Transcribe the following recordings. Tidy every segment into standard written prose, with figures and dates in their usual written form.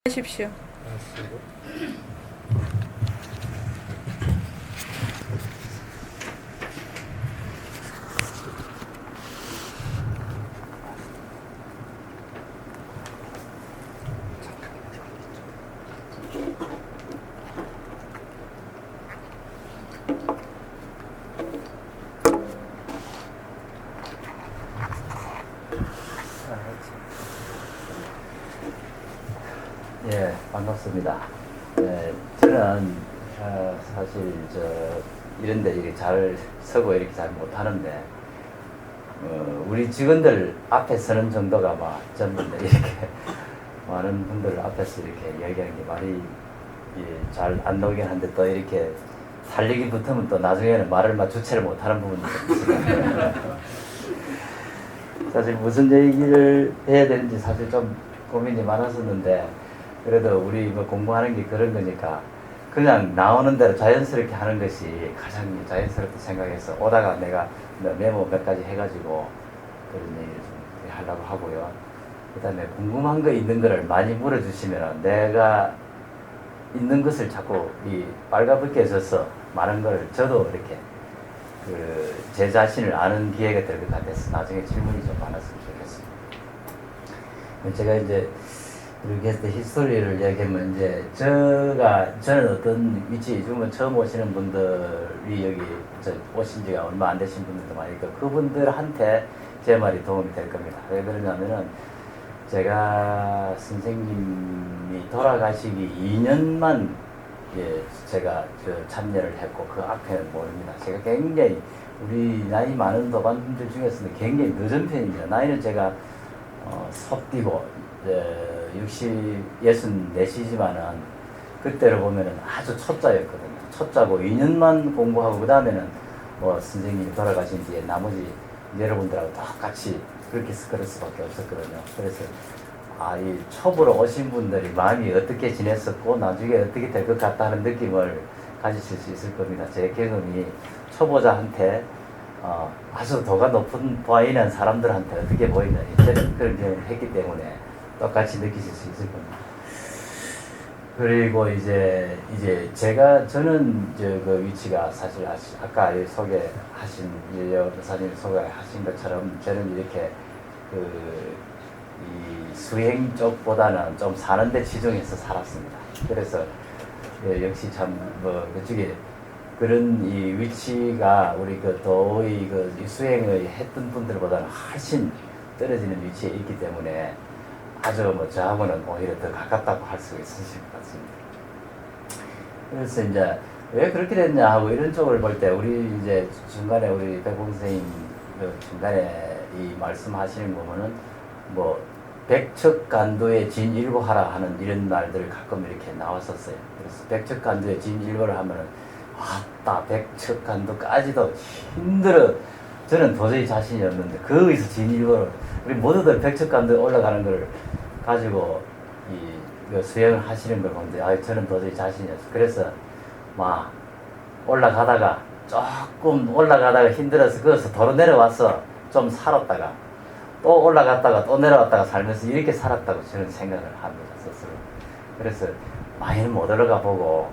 하십시오. 예, 반갑습니다. 예, 저는 사실 이런데 이렇게 잘 서고 이렇게 잘 못하는데 우리 직원들 앞에 서는 정도가 막 전부 이렇게 많은 분들 앞에서 이렇게 이야기하는 게 말이 잘 안 나오긴 한데 또 이렇게 살리기 붙으면 또 나중에는 말을 막 주체를 못하는 부분도 있습니다. 사실 무슨 얘기를 해야 되는지 사실 좀 고민이 많았었는데 그래도 우리 뭐 공부하는 게 그런 거니까 그냥 나오는 대로 자연스럽게 하는 것이 가장 자연스럽게 생각해서 오다가 내가 메모 몇 가지 해가지고 그런 얘기를 좀 하려고 하고요. 그 다음에 궁금한 거 있는 거를 많이 물어주시면 내가 있는 것을 자꾸 빨갛게 써서 많은 걸 저도 이렇게 제 자신을 아는 기회가 될 것 같아서 나중에 질문이 좀 많았으면 좋겠습니다. 제가 이제 이렇게 했을 때 히스토리를 얘기하면 이제 저는 어떤 위치, 지금 처음 오시는 분들이 여기 오신 지가 얼마 안 되신 분들도 많으니까 그분들한테 제 말이 도움이 될 겁니다. 왜 그러냐면은 제가 선생님이 돌아가시기 2년만 제가 참여를 했고 그 앞에는 모릅니다. 제가 굉장히 우리 나이 많은 도반분들 중에서는 굉장히 늦은 편입니다. 나이는 제가 섭디고 64시지만은 그때를 보면은 아주 초짜였거든요. 초짜고 2년만 공부하고 그 다음에는 뭐 선생님이 돌아가신 뒤에 나머지 여러분들하고 똑같이 그럴 수밖에 없었거든요. 그래서 이 초보로 오신 분들이 마음이 어떻게 지냈었고 나중에 어떻게 될 것 같다는 느낌을 가지실 수 있을 겁니다. 제 경험이 초보자한테 아주 도가 높은 바이는 사람들한테 어떻게 보이느냐 저는 그런 경험을 했기 때문에 똑같이 느끼실 수 있을 겁니다. 그리고 저는 그 위치가 사실 아까 소개하신 여사님 소개하신 것처럼 저는 이렇게 이 수행 쪽보다는 좀 사는데 치중해서 살았습니다. 그래서 역시 참 그쪽에 그런 이 위치가 우리 도의 이 수행을 했던 분들보다는 훨씬 떨어지는 위치에 있기 때문에 아주 저하고는 오히려 더 가깝다고 할 수 있으실 것 같습니다. 그래서 이제 왜 그렇게 됐냐 하고 이런 쪽을 볼 때 우리 중간에 우리 백봉 선생님 중간에 이 말씀하시는 거 보면은 백척간도에 진일보하라 하는 이런 말들을 가끔 이렇게 나왔었어요. 그래서 백척간도에 진일보를 하면은 아따 백척간도까지도 힘들어. 저는 도저히 자신이 없는데 거기서 진일보를 우리 모두들 백척간도에 올라가는 걸 가지고 수행을 하시는 걸 보는데 저는 도저히 자신이 없어요. 그래서 조금 올라가다가 힘들어서 거기서 도로 내려와서 좀 살았다가 또 올라갔다가 또 내려왔다가 살면서 이렇게 살았다고 저는 생각을 합니다, 스스로. 그래서 많이는 못 올라가 보고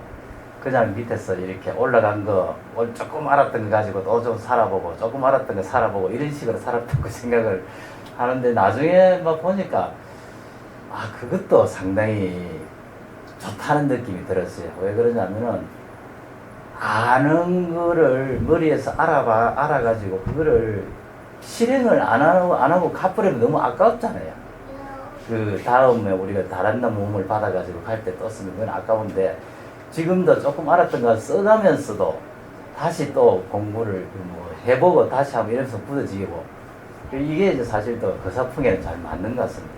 그냥 밑에서 이렇게 올라간 거 조금 알았던 거 가지고 또 좀 살아보고 조금 알았던 거 살아보고 이런 식으로 살았다고 생각을 하는데 나중에 보니까 그것도 상당히 좋다는 느낌이 들었어요. 왜 그러냐면은 아는 거를 머리에서 알아가지고 그거를 실행을 안 하고 갚으려면 너무 아깝잖아요. 그 다음에 우리가 다른 몸을 받아가지고 갈 때 떴으면 그건 아까운데 지금도 조금 알았던 거 써가면서도 다시 또 공부를 해보고 다시 하면 이러면서 부서지고 이게 사실 또 거사풍에는 잘 맞는 것 같습니다.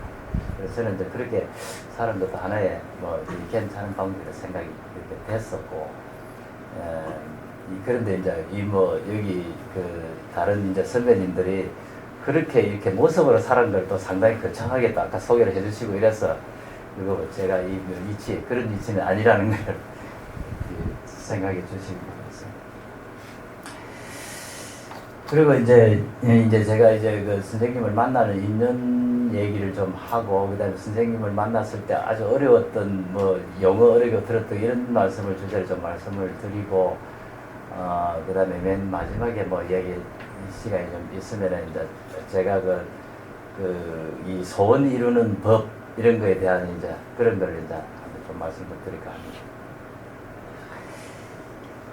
그래서 저는 그렇게 사는 것도 하나의 괜찮은 방법이라 생각이 그렇게 됐었고 그런데 여기 다른 선배님들이 그렇게 이렇게 모습으로 살은 걸 또 상당히 거창하게 또 아까 소개를 해주시고 이래서 그리고 제가 이 위치 그런 위치는 아니라는 걸 생각해 주시고 그랬습니다. 그리고 제가 그 선생님을 만나는 2년 그런 얘기를 좀 하고, 그 다음에 선생님을 만났을 때 아주 어려웠던, 뭐, 용어 어렵게 들었던 이런 말씀을 주제로 좀 말씀을 드리고, 그 다음에 맨 마지막에 뭐 얘기, 시간이 좀 있으면은 이제 제가 이 소원 이루는 법, 이런 거에 대한 이제 그런 걸 이제 좀 말씀을 드릴까 합니다.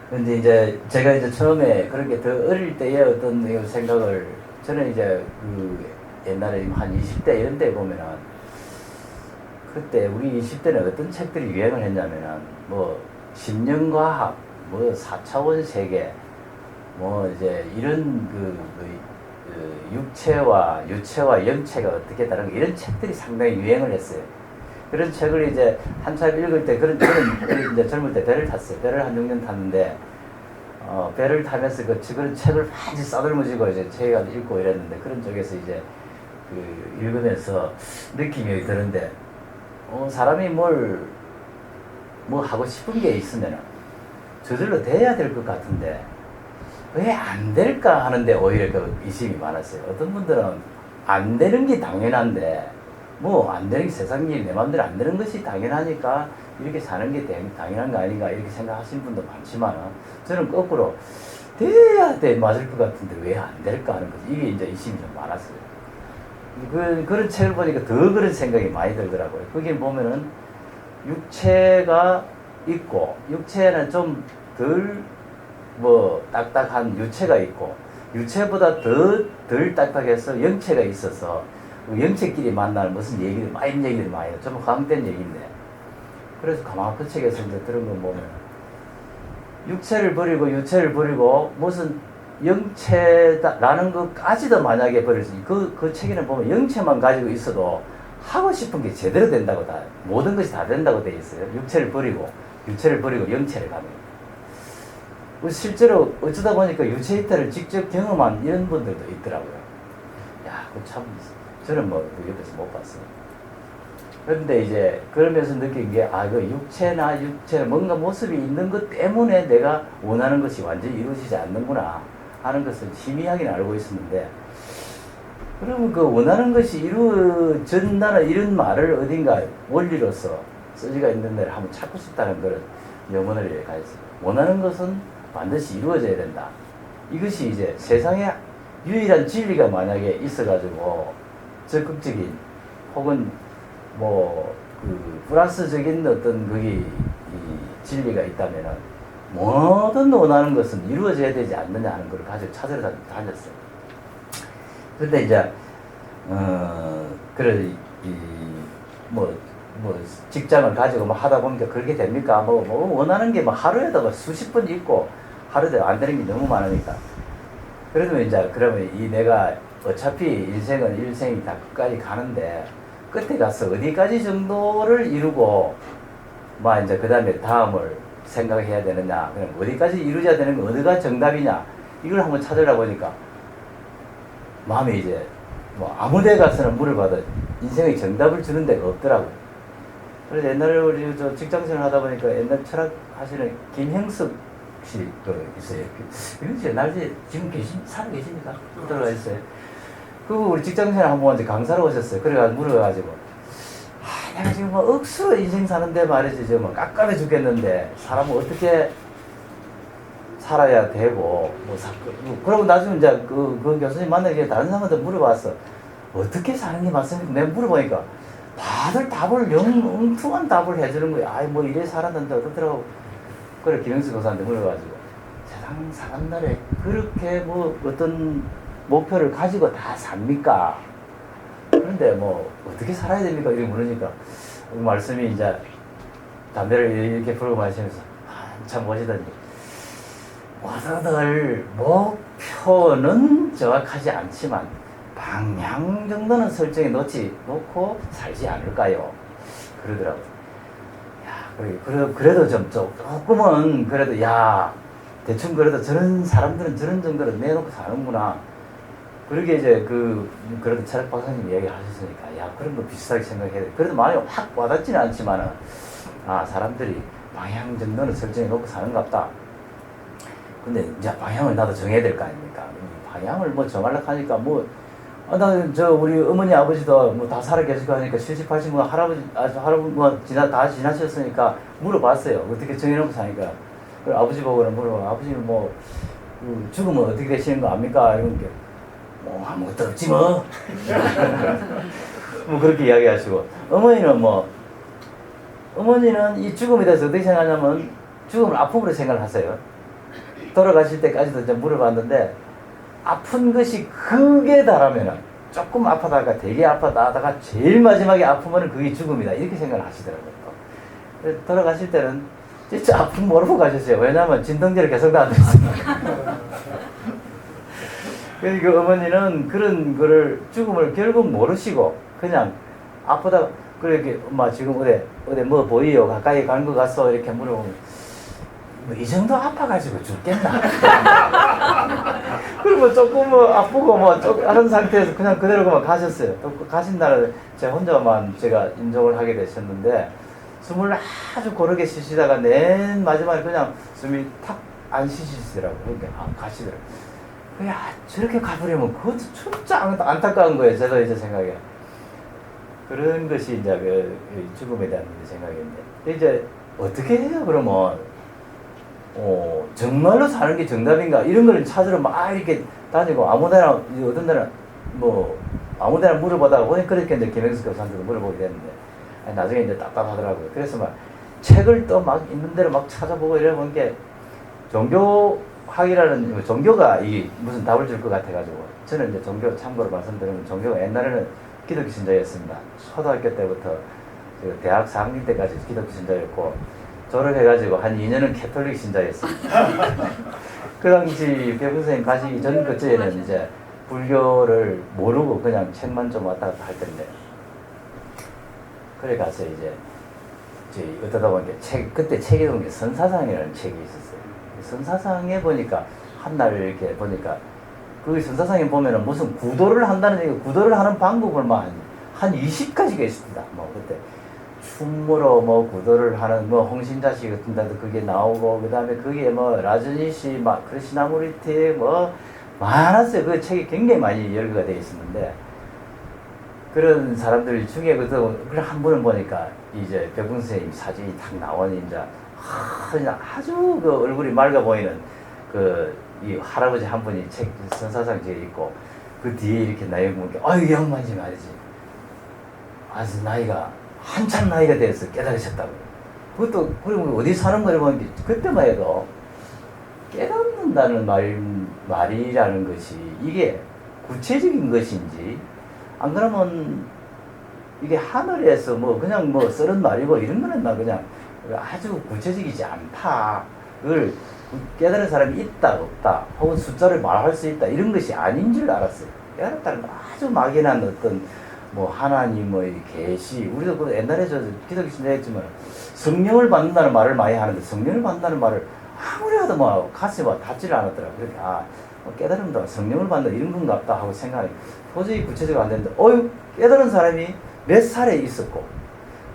근데 이제 제가 이제 처음에 그렇게 더 어릴 때의 어떤 생각을, 저는 이제 옛날에 한 20대 이런 때 보면은, 그때 우리 20대는 어떤 책들이 유행을 했냐면은, 뭐, 심령과학, 뭐, 4차원 세계, 뭐, 이제 이런 육체와 유체와 영체가 어떻게 다른 거, 이런 책들이 상당히 유행을 했어요. 그런 책을 이제 한참 읽을 때, 저는 이제 젊을 때 배를 탔어요. 배를 한 6년 탔는데, 배를 타면서 그런 책을 많이 싸들머지고 이제 책을 읽고 이랬는데, 그런 쪽에서 이제 읽으면서 느낌이 드는데, 사람이 뭐 하고 싶은 게 있으면 저절로 돼야 될 것 같은데, 왜 안 될까 하는데 오히려 의심이 많았어요. 어떤 분들은 안 되는 게 당연한데, 뭐 안 되는 게 세상 일이 내 마음대로 안 되는 것이 당연하니까 이렇게 사는 게 당연한 거 아닌가, 이렇게 생각하시는 분도 많지만, 저는 거꾸로 돼야 돼 맞을 것 같은데 왜 안 될까 하는 거지. 이게 이제 의심이 좀 많았어요. 그런 책을 보니까 더 그런 생각이 많이 들더라고요. 거기 보면은 육체가 있고, 육체는 좀 덜 딱딱한 유체가 있고, 유체보다 덜 딱딱해서 영체가 있어서, 영체끼리 만나는 무슨 얘기들, 많은 얘기들 많이 해요. 좀 과학된 얘기인데. 그래서 가만 그 책에서 이제 들은 거 보면, 육체를 버리고 유체를 버리고 무슨 영체라는 것까지도 만약에 버릴 수 있고, 그 책에는 보면 영체만 가지고 있어도 하고 싶은 게 제대로 된다고, 모든 것이 다 된다고 돼 있어요. 육체를 버리고, 유체를 버리고 영체를 가면. 실제로 어쩌다 보니까 유체 이탈을 직접 경험한 이런 분들도 있더라고요. 야, 그 참, 저는 옆에서 못 봤어요. 그런데 이제, 그러면서 느낀 게, 육체나 육체는 뭔가 모습이 있는 것 때문에 내가 원하는 것이 완전히 이루어지지 않는구나 하는 것을 희미하게는 알고 있었는데, 그러면 원하는 것이 이루어진다는 이런 말을 어딘가 원리로서 쓰지가 있는 데를 한번 찾고 싶다는 그런 염원을 가졌어요. 원하는 것은 반드시 이루어져야 된다. 이것이 이제 세상에 유일한 진리가 만약에 있어가지고 적극적인 혹은 플러스적인 어떤 이 진리가 있다면은 뭐든 원하는 것은 이루어져야 되지 않느냐 하는 걸 가지고 찾으러 다녔어요. 근데 이제 직장을 가지고 하다 보니까 그렇게 됩니까? 원하는 게 하루에도 수십 번 있고, 하루에도 안 되는 게 너무 많으니까. 그래도 이제, 그러면 내가 어차피 인생은 일생이 다 끝까지 가는데, 끝에 가서 어디까지 정도를 이루고, 이제 그 다음에 다음을 생각해야 되느냐, 그럼 어디까지 이루어야 되는 거, 어디가 정답이냐, 이걸 한번 찾으려 보니까, 마음이 이제, 아무 데 가서는 물어봐도 인생의 정답을 주는 데가 없더라고요. 그래서 옛날에 우리 직장생활 하다 보니까 옛날 철학 하시는 김형석 씨 있어요. 김형석 씨 옛날에 지금 살아계십니까? 들어가 있어요. 그리고 우리 직장생활 한번 이제 강사로 오셨어요. 그래가지고 물어가지고, 내가 지금 억수로 인생 사는데 말이지, 지금 깝깝해 죽겠는데 사람은 어떻게 살아야 되고, 그러고 나중에 이제 그 교수님 만나기 다른 사람한테 물어봤어. 어떻게 사는 게 맞습니까? 내가 물어보니까 다들 답을 엉뚱한 답을 해주는 거야. 이래 살았는데 어떻더라고. 그래, 김영수 교수한테 물어가지고, 세상 사는 날에 그렇게 어떤 목표를 가지고 다 삽니까? 그런데 어떻게 살아야 됩니까? 이렇게 물으니까, 그 말씀이 이제 담배를 이렇게 불고 마시면서 한참 보시더니, 모두들 목표는 정확하지 않지만 방향 정도는 설정해 놓고 살지 않을까요? 그러더라고요. 야, 그래도 조금은 그래도, 대충 그래도 저런 사람들은 저런 정도로 내놓고 사는구나. 그러게 이제 그래도 철학 박사님 얘기 하셨으니까, 그런 거 비슷하게 생각해야 돼. 그래도 마음이 확 와닿지는 않지만은, 사람들이 방향 정도는 설정해 놓고 사는갑다. 근데 이제 방향을 나도 정해야 될 거 아닙니까? 방향을 정하려고 하니까 나는 우리 어머니 아버지도 뭐 다 살아 계시고 하니까 70, 80, 뭐 할아버지 뭐 다 지나셨으니까 물어봤어요. 어떻게 정해놓고 사니까. 그리고 아버지 보고는 물어봐. 아버지는 뭐 죽으면 어떻게 되시는 거 압니까? 이런 게 뭐 아무것도 없지 뭐. 뭐 그렇게 이야기하시고 어머니는 이 죽음에 대해서 어떻게 생각하냐면 죽음을 아픔으로 생각을 하세요. 돌아가실 때까지도 이제 물어봤는데 아픈 것이 극에 달하면은 조금 아프다가 되게 아프다가 제일 마지막에 아프면은 그게 죽음이다 이렇게 생각을 하시더라고요. 그래서 돌아가실 때는 진짜 아픔 모르고 가셨어요. 왜냐하면 진통제를 계속 안 했으니까. 그러니까 어머니는 그런 거를 죽음을 결국 모르시고 그냥 아프다 그렇게 엄마 지금 어디 뭐 보이요? 가까이 간 거 같소? 이렇게 물어보면 뭐 이 정도 아파가지고 죽겠나? 그리고 조금 뭐 아프고 뭐 하는 상태에서 그냥 그대로 그만 가셨어요. 또 가신 날은 제가 혼자만 제가 인정을 하게 되셨는데 숨을 아주 고르게 쉬시다가 맨 마지막에 그냥 숨이 탁 안 쉬시더라고요. 그러니까 가시더라고요. 야 저렇게 가버리면 그것도 진짜 안타까운 거예요. 제가 이제 생각에. 그런 것이 이제 그 죽음에 대한 생각인데 이제 어떻게 해요 그러면 정말로 사는 게 정답인가 이런 걸 찾으러 막 이렇게 다니고 아무데나 어떤 데는 뭐 아무데나 물어보다가 보니 그렇게 이제 김영수 교수한테도 물어보게 됐는데 나중에 이제 답답하더라고요. 그래서 막 책을 또 막 있는 대로 막 찾아보고 이러는 게 종교학이라는 종교가 이 무슨 답을 줄 것 같아가지고 저는 이제 종교 참고로 말씀드리면 종교가 옛날에는 기독교 신자였습니다. 초등학교 때부터 대학 4학년 때까지 기독교 신자였고 졸업해가지고 한 2년은 캐톨릭 신자였습니다. 그 당시 배분 선생님 가시기 전 그때는 이제 불교를 모르고 그냥 책만 좀 왔다 갔다 할 텐데 그래 가서 이제 어쩌다 보니까 그때 책에 본 게 선사상이라는 책이 있었어요. 선사상에 보니까 한날 이렇게 보니까 그 선사상에 보면은 무슨 구도를 한다는 얘기, 구도를 하는 방법을 한 20가지가 있습니다. 뭐 그때 춤으로 뭐 구도를 하는 뭐 홍신자씨 같은 데도 그게 나오고 그다음에 그게 뭐 라즈니시 막 크리시나무리티 뭐 많았어요. 그 책이 굉장히 많이 열거가 되어 있었는데 그런 사람들 중에 한 분을 보니까 이제 백분 선생님 사진이 탁 나오니 이제 아주 그 얼굴이 맑아 보이는 이 할아버지 한 분이 선사상 뒤에 있고 그 뒤에 이렇게 나이 보니까 아유 이 양반이 말이지 아주 한참 나이가 돼서 깨달으셨다고. 그것도 그리고 어디 사는 거를 보니까 그때만 해도 깨닫는다는 말이라는 것이 이게 구체적인 것인지 안 그러면 이게 하늘에서 뭐 그냥 뭐 쓰는 말이고 이런 거는 그냥 아주 구체적이지 않다. 그걸 깨달은 사람이 있다 없다 혹은 숫자를 말할 수 있다 이런 것이 아닌 줄 알았어요. 깨달았다는 건 아주 막연한 어떤 뭐 하나님의 계시 우리도 그 옛날에 기독교 신자였지만 성령을 받는다는 말을 많이 하는데 성령을 받는다는 말을 아무리 하도 뭐 가슴에 닿지를 않았더라고요. 그러니까 깨달음도 성령을 받는다 이런 건가 보다 하고 생각이 도저히 구체적으로 안 되는데 깨달은 사람이 몇 살에 있었고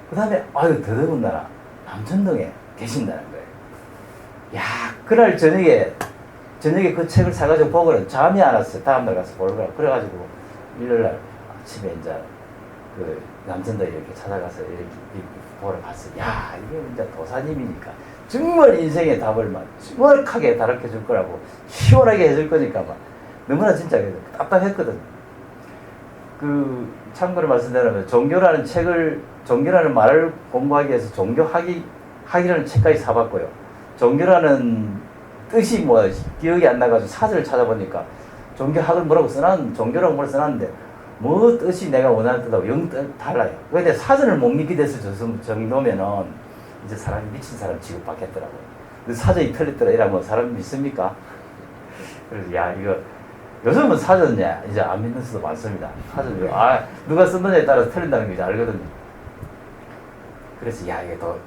그 다음에 더더군다나 남천동에 계신다는 거예요. 야 그날 저녁에 그 책을 사가지고 보고는 잠이 안 왔어요. 다음날 가서 보려고 그래가지고 일요일날 아침에 이제 그 남천동에 이렇게 찾아가서 이렇게 보러 갔어요. 야 이게 이제 도사님이니까 정말 인생의 답을 정확하게 가르쳐 줄 거라고 시원하게 해줄 거니까 너무나 진짜 답답했거든. 참고로 말씀드리면 종교라는 말을 공부하기 위해서 종교학이라는 책까지 사봤고요. 종교라는 뜻이 기억이 안 나가지고 사전을 찾아보니까 종교학을 종교라고 뭐라고 써놨는데 뭐 뜻이 내가 원하는 뜻하고 영 달라요. 근데 사전을 못 믿게 됐을 정도면은 이제 사람이 미친 사람 취급받겠더라고요. 사전이 틀렸더라 이러면 사람 믿습니까? 그래서 이거 요즘은 사전 이제 안 믿는 수도 많습니다. 사전 누가 썼느냐에 따라서 틀린다는 거 이제 알거든요. 그래서 이게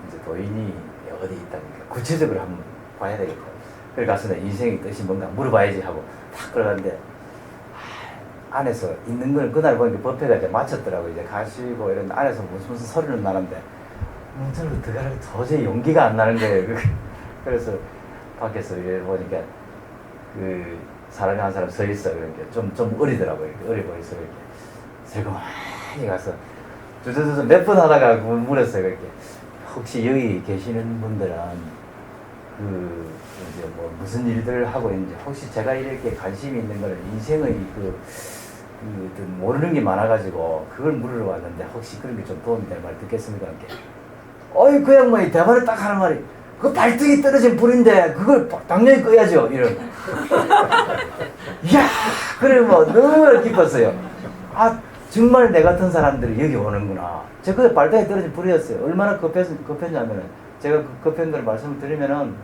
이제 도인이 어디 있다니까 구체적으로 한번 봐야 되겠다. 그래 가서 인생의 뜻이 뭔가 물어봐야지 하고 탁 들어갔는데 안에서 있는 걸 그날 보니까 법회가 이제 마쳤더라고요. 이제 가시고 이런 안에서 무슨 소리는 나는데 저를 들어가는 도저히 용기가 안 나는 거예요. 그래서 밖에서 보니까 사람이 한 사람 서 있어. 그러니까 좀 어리더라고요. 이렇게 어리 보여서 이렇게 슬그머니 가서 두두두두 몇 번 하다가 물었어요. 이렇게 혹시 여기 계시는 분들은 이제 뭐 무슨 일들을 하고 있는지, 혹시 제가 이렇게 관심이 있는 거는 인생의 모르는 게 많아가지고 그걸 물으러 왔는데 혹시 그런 게 좀 도움이 될 말 듣겠습니까? 이렇게. 어이 그 양반이 대발에 딱 하는 말이, 그 발등이 떨어진 불인데 그걸 당연히 꺼야죠. 이런. 이야, 그래 뭐 너무 기뻤어요. 아 정말 내 같은 사람들이 여기 오는구나. 제가 발등에 떨어진 불이었어요. 얼마나 급했냐면은 제가 급한 걸 말씀을 드리면은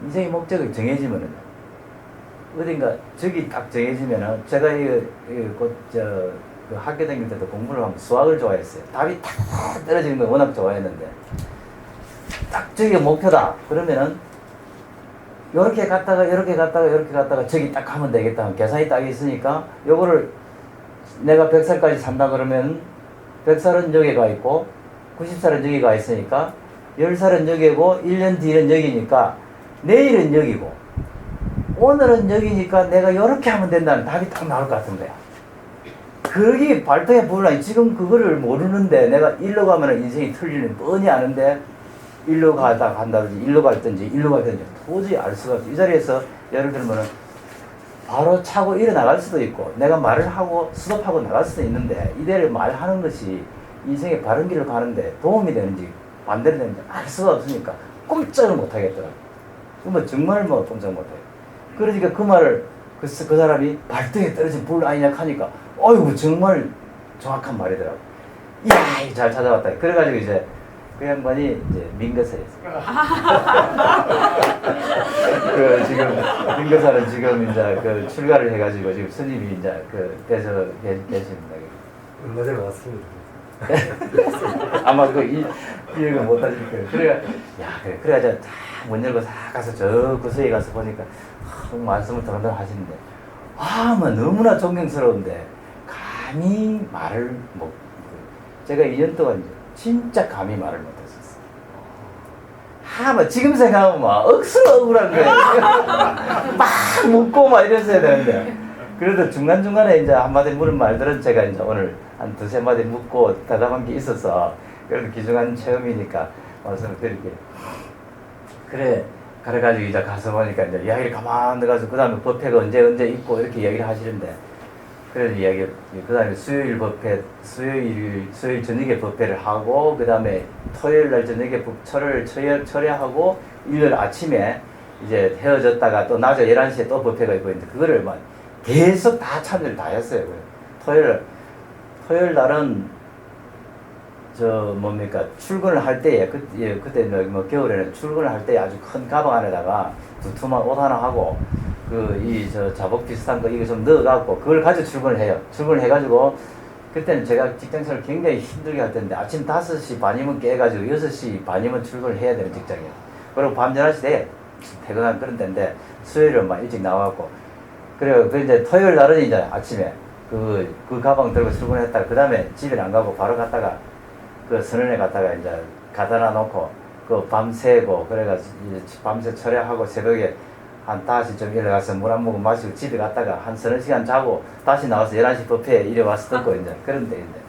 인생의 목적이 정해지면은 어딘가 저기 딱 정해지면은 제가 그 학교 다닐 때도 공부를 하면 수학을 좋아했어요. 답이 탁 떨어지는 걸 워낙 좋아했는데 딱 저기가 목표다. 그러면은 요렇게 갔다가 저기 딱 가면 되겠다. 계산이 딱 있으니까 요거를 내가 100살까지 산다 그러면 100살은 여기 가 있고 90살은 여기 가 있으니까 10살은 여기고 1년 뒤는 여기니까 내일은 여기고 오늘은 여기니까 내가 요렇게 하면 된다는 답이 딱 나올 것 같은 거야. 그게 발등에 불나. 지금 그거를 모르는데 내가 일로 가면 인생이 틀리는 뻔히 아는데 일로 간다든지 일로 갈든지 도저히 알 수가 없어. 이 자리에서 예를 들면은 바로 차고 일어나갈 수도 있고 내가 말을 하고 스톱하고 나갈 수도 있는데 이대로 말하는 것이 인생의 바른 길을 가는데 도움이 되는지 반대로 되는지 알 수가 없으니까 꼼짝을 못 하겠더라고. 그러면 정말 뭐 꼼짝 못 해요. 그러니까 그 말을 그 사람이 발등에 떨어진 불 아니냐 하니까 어이구 정말 정확한 말이더라고. 이야 잘 찾아왔다. 그래가지고 이제 그 양반이 이제 민거사였어요. 그 지금 민거사는 지금 이제 그 출가를 해가지고 지금 스님이 이제 그 돼서 계십니다. 얼마 전에 왔습니다. 아마 그 기억을 못 하실 거예요. 그래가지고 문 열고 싹 가서 저 구석에 가서 보니까 말씀을 더러 하시는데 뭐 너무나 존경스러운데 감히 말을 못. 제가 2년 동안 진짜 감히 말을 못했었어요. 뭐 지금 생각하면 막 억수로 억울한 거예요. 막 묻고 막 이랬어야 되는데 그래도 중간중간에 이제 한마디 물은 말들은 제가 이제 오늘 한 두세 마디 묻고 대답한 게 있어서 그래도 귀중한 체험이니까 말씀을 드릴게요. 그래가지고 이제 가서 보니까 이제 이야기를 가만 넣어가지고 그 다음에 법회가 언제 있고 이렇게 이야기를 하시는데 그래서 그 다음에 수요일 저녁에 법회를 하고 그 다음에 토요일 날 저녁에 철회하고 일요일 아침에 이제 헤어졌다가 또 낮에 11시에 또 법회가 있고 있는데 그거를 막 계속 다 참여를 다 했어요. 토요일 날은 출근을 할 때에 그때 뭐 겨울에는 출근을 할 때 아주 큰 가방 안에다가 두툼한 옷 하나 하고 자복 비슷한 거 이거 좀 넣어갖고 그걸 가지고 출근을 해요. 출근을 해가지고 그때는 제가 직장생활을 굉장히 힘들게 할 텐데 아침 5시 반이면 깨가지고 6시 반이면 출근을 해야 되는 직장이에요. 그리고 밤 11시 때 퇴근한 그런 때인데 수요일은 막 일찍 나와갖고 그래요. 그 이제 토요일 날은 이제 아침에 그 가방 들고 출근했다가 그 다음에 집에 안 가고 바로 갔다가 그 선원에 갔다가 이제 가다놔 놓고 그 밤새고 그래가지고 밤새 철회하고 새벽에 한 5시쯤 일어나서 물 한 모금 마시고 집에 갔다가 한 서너 시간 자고 다시 나와서 11시 법회에 이래 와서 듣고 이제 그런 데인데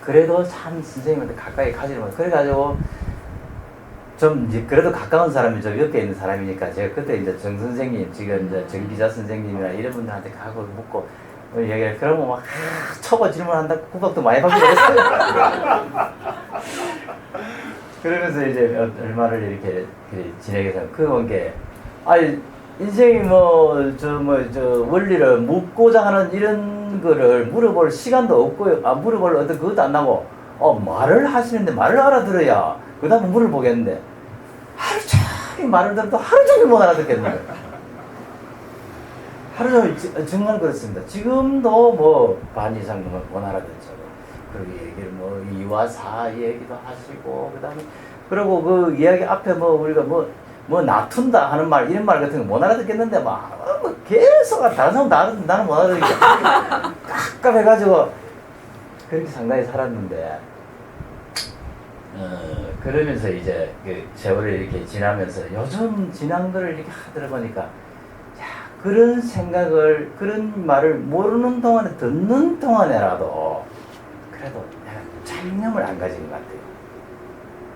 그래도 참 선생님한테 가까이 가지를 못 그래가지고 좀 이제 그래도 가까운 사람이 저 옆에 있는 사람이니까 제가 그때 이제 정 선생님 지금 이제 정 기자 선생님이나 이런 분들한테 가고 묻고 얘기를 그러면 막 초보 질문한다 구박도 많이 받고 그랬어요. 그러면서 이제 얼마를 이렇게 진행해서 그건 게 인생이 원리를 묻고자 하는 이런 거를 물어볼 시간도 없고요. 물어볼 어떤 그것도 안 나고 말을 하시는데 말을 알아들어야 그 다음에 물어보겠는데 하루 종일 말을 들어도 하루 종일 못 알아듣겠는 거예요. 하루 종일 정말 그렇습니다. 지금도 뭐 반 이상 못 알아듣죠. 그리고 얘기를 이와사 얘기도 하시고 그리고 그 이야기 앞에 우리가 놔둔다 하는 말 이런 말 같은 거 못 알아듣겠는데 계속 다른 사람 나는 못 알아듣겠다. 깝깝해가지고 그렇게 상당히 살았는데 그러면서 이제 그 세월을 이렇게 지나면서 요즘 지난 거를 이렇게 들어보니까 그런 생각을, 그런 말을 모르는 동안에, 듣는 동안에라도 그래도 내가 잡념을 안 가진 것 같아요.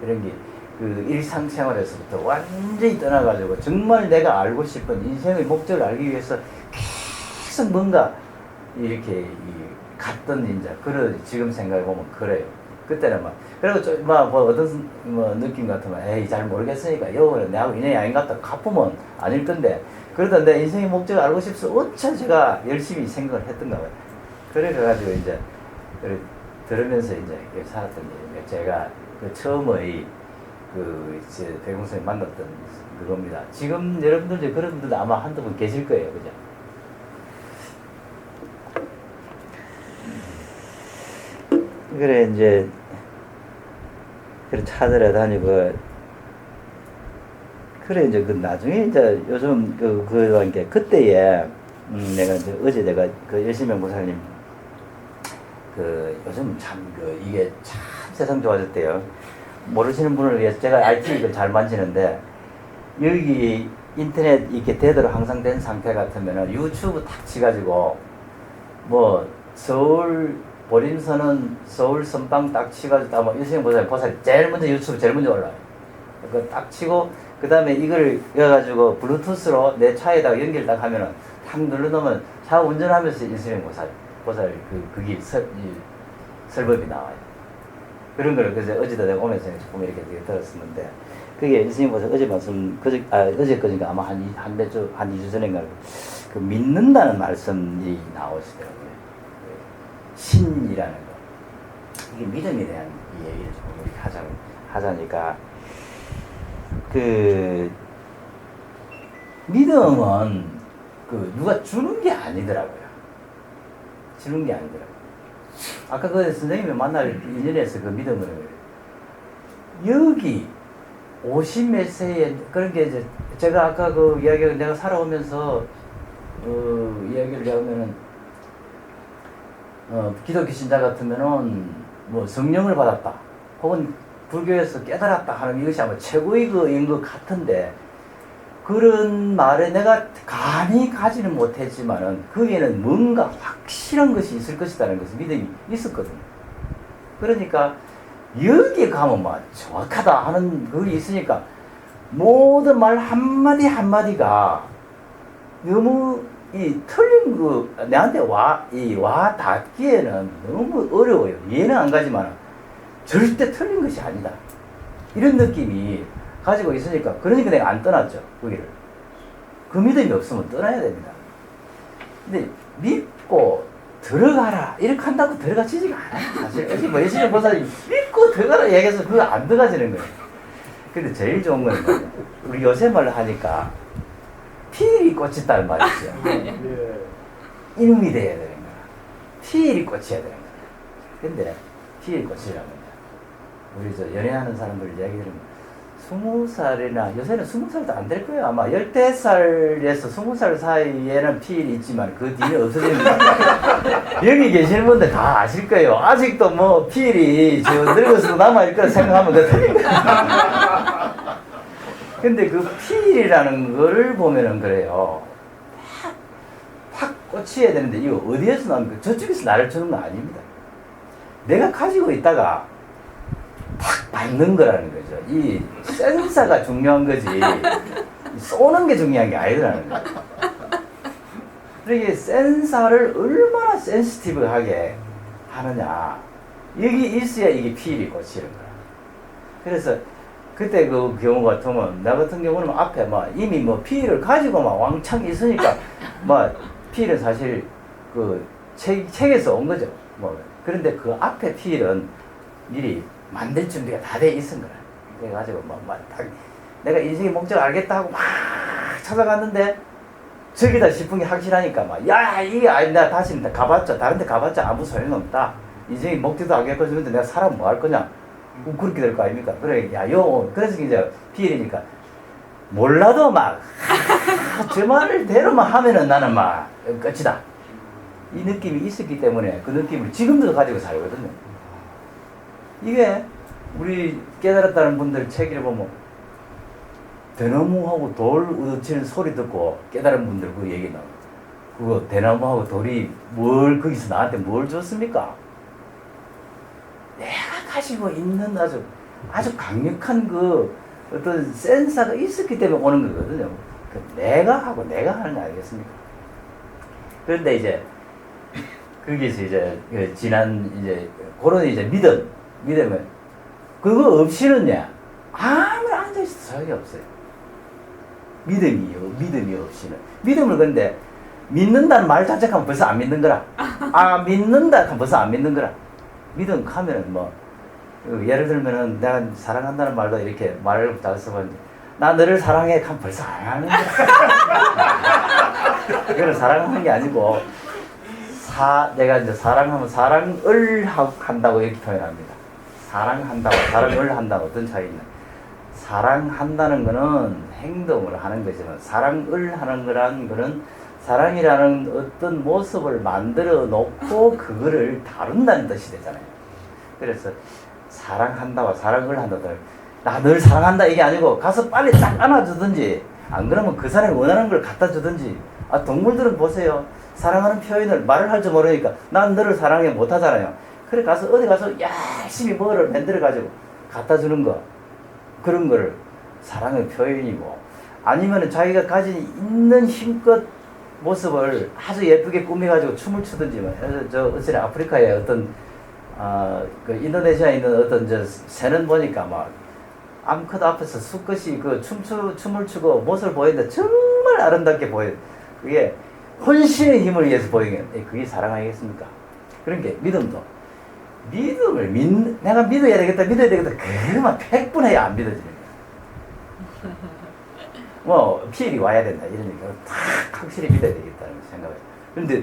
이런 게 그 일상생활에서부터 완전히 떠나가지고 정말 내가 알고 싶은 인생의 목적을 알기 위해서 계속 뭔가 이렇게 갔던 이제 그런 지금 생각해 보면 그래요. 그때는 막 그리고 뭐 어떤 뭐 느낌 같으면 에이 잘 모르겠으니까 이거는 내하고 인연이 아닌 것 같다 갚으면 아닐 건데 그러다 내 인생의 목적을 알고 싶어서 어차 제가 열심히 생각을 했던가 봐요. 그래가지고 이제 들으면서 이제 살았던 일인데 제가 그 처음의 그 이제 백운선생님 만났던 그겁니다. 지금 여러분들 이제 그런 분들도 아마 한두 분 계실 거예요, 그죠? 그래 이제 그래 찾으러다니고 그래 이제 그 나중에 이제 요즘 그와 함께 그때에 내가 이제 어제 내가 그 여시명 고사님 그 요즘 참 그 이게 참 세상 좋아졌대요. 모르시는 분을 위해서 제가 IT를 잘 만지는데 여기 인터넷 이렇게 되도록 항상 된 상태 같으면은 유튜브 탁 치가지고 뭐 서울 보림선은 서울 선방 딱 치가지고 뭐 유승현 보살이 제일 먼저 유튜브 제일 먼저 올라와요. 그거 딱 치고 그 다음에 이걸 여가지고 블루투스로 내 차에다가 연결 딱 하면은 탁 눌러놓으면 차 운전하면서 유승현 보살 그게 설법이 나와요. 그런 걸 그래서 어제도 내가 오면서 조금 이렇게 들었었는데 그게 유승현 보살 어제 말씀 어제까지인가 아마 한 2주 전인가 그 믿는다는 말씀이 나오시더라고요. 신이라는 거. 이게 믿음에 대한 이 얘기를 조금 이렇게 하자니까, 그, 믿음은 그 누가 주는 게 아니더라고요. 주는 게 아니더라고요. 아까 그 선생님이 만날 인연에서 그 믿음을, 여기 50몇 세에, 그런 게 이제, 제가 아까 그 이야기를 내가 살아오면서, 이야기를 해보면은, 기독교 신자 같으면은 뭐 성령을 받았다 혹은 불교에서 깨달았다 하는 이것이 아마 최고의 그인 것 같은데 그런 말에 내가 감히 가지는 못했지만은 거기에는 뭔가 확실한 것이 있을 것이라는 것을 믿음이 있었거든요. 그러니까 여기에 가면 막 정확하다 하는 그게 있으니까 모든 말 한마디 한마디가 너무 이 틀린 그 내한테 와 닿기에는 너무 어려워요. 이해는 안 가지만 절대 틀린 것이 아니다. 이런 느낌이 가지고 있으니까 그러니까 내가 안 떠났죠. 거기를. 그 믿음이 없으면 떠나야 됩니다. 근데 믿고 들어가라 이렇게 한다고 들어가지지가 않아요. 사실 어제 뭐 예수님 보살이 믿고 들어가라 얘기해서 그거 안 들어가지는 거예요. 근데 제일 좋은 건 뭐냐? 우리 요새 말로 하니까 필이 꽂혔다는 말이죠. 이놈이 돼야 되는 거야. 필이 꽂혀야 되는 거야. 근데 필이 꽂히려면 우리 저 연애하는 사람들 이야기 들으면 20살이나 요새는 20살도 안 될 거예요. 아마 10대살에서 20살 사이에는 필이 있지만 그 뒤에 없어집니다. 여기 계시는 분들 다 아실 거예요. 아직도 뭐 필이 저 늙어서 남아있을 거라 생각하면 그 틀린 거야. 근데 그 필이라는 거를 보면은 그래요. 팍 꽂혀야 되는데 이거 어디에서 나온 거? 저쪽에서 나를 주는 거 아닙니다. 내가 가지고 있다가 팍 받는 거라는 거죠. 이 센서가 중요한 거지 쏘는 게 중요한 게 아니더라는 거예요. 그러니까 센서를 얼마나 센시티브하게 하느냐 여기 있어야 이게 필이 꽂히는 거야. 그래서 그때 그 경우 같으면 나 같은 경우는 앞에 막 이미 뭐 피를 가지고 막 왕창 있으니까 막 피는 사실 그 책에서 온 거죠. 뭐 그런데 그 앞에 피는 미리 만들 준비가 다 돼 있은 거야. 그래가지고 딱 내가 인생의 목적을 알겠다 하고 막 찾아갔는데 저기다 싶은 게 확실하니까 막 야 이게 아니 내가 다시 가봤자 다른데 가봤자 아무 소용없다. 인생의 목적도 알겠고 그런데 내가 살아면 뭐 할 거냐. 그렇게 될 거 아닙니까? 그래, 그래서 이제 피해니까 몰라도 저 말을 대로만 하면은 나는 막 끝이다. 이 느낌이 있었기 때문에 그 느낌을 지금도 가지고 살거든요. 이게 우리 깨달았다는 분들 책 읽어보면 대나무하고 돌 우두치는 소리 듣고 깨달은 분들 그 얘기 나와요. 그거 대나무하고 돌이 뭘 거기서 나한테 뭘 줬습니까? 내가 가지고 있는 아주 강력한 그 어떤 센서가 있었기 때문에 오는 거거든요. 그 내가 하고 내가 하는 거 아니겠습니까? 그런데 이제 거기서 이제 그 지난 이제 그런 이제 믿음은 그거 없이는요 아무리 앉아 있어도 소용이 없어요. 믿음이 없이는 믿음을 근데 믿는다는 말 자체가 벌써 안 믿는 거라. 믿는다 하면 벌써 안 믿는 거라. 믿음 하면은 뭐 예를 들면은 내가 사랑한다는 말도 이렇게 말을 잘 써봤는데 나 너를 사랑해 하면 벌써 안 하는 거야. 그건 사랑하는 게 아니고 내가 이제 사랑하면 사랑을 한다고 이렇게 표현합니다. 사랑한다고 사랑을 한다고 어떤 차이냐? 사랑한다는 거는 행동을 하는 거지만 사랑을 하는 거는 사랑이라는 어떤 모습을 만들어 놓고 그거를 다룬다는 뜻이 되잖아요. 그래서 사랑한다와 사랑을 한다는 나 널 사랑한다 이게 아니고 가서 빨리 딱 안아주든지 안 그러면 그 사람이 원하는 걸 갖다 주든지. 동물들은 보세요. 사랑하는 표현을 말을 할 줄 모르니까 난 너를 사랑해 못 하잖아요. 그래 가서 어디 가서 열심히 뭐를 만들어 가지고 갖다 주는 거 그런 거를 사랑의 표현이고 아니면은 자기가 가진 있는 힘껏 모습을 아주 예쁘게 꾸며가지고 춤을 추든지 어제 아프리카의 어떤 그 인도네시아에 있는 어떤 새는 보니까 막 암컷 앞에서 수컷이 그 춤을 추고 모습을 보이는데 정말 아름답게 보여요. 그게 혼신의 힘을 위해서 보이는 게 그게 사랑 아니겠습니까? 그런 게 믿음도 믿음을 내가 믿어야 되겠다 그러면 100분 해야 안 믿어지는 거야. 뭐 피해이 와야 된다 이러니까 딱 확실히 믿어야 되겠다는 생각을. 그런데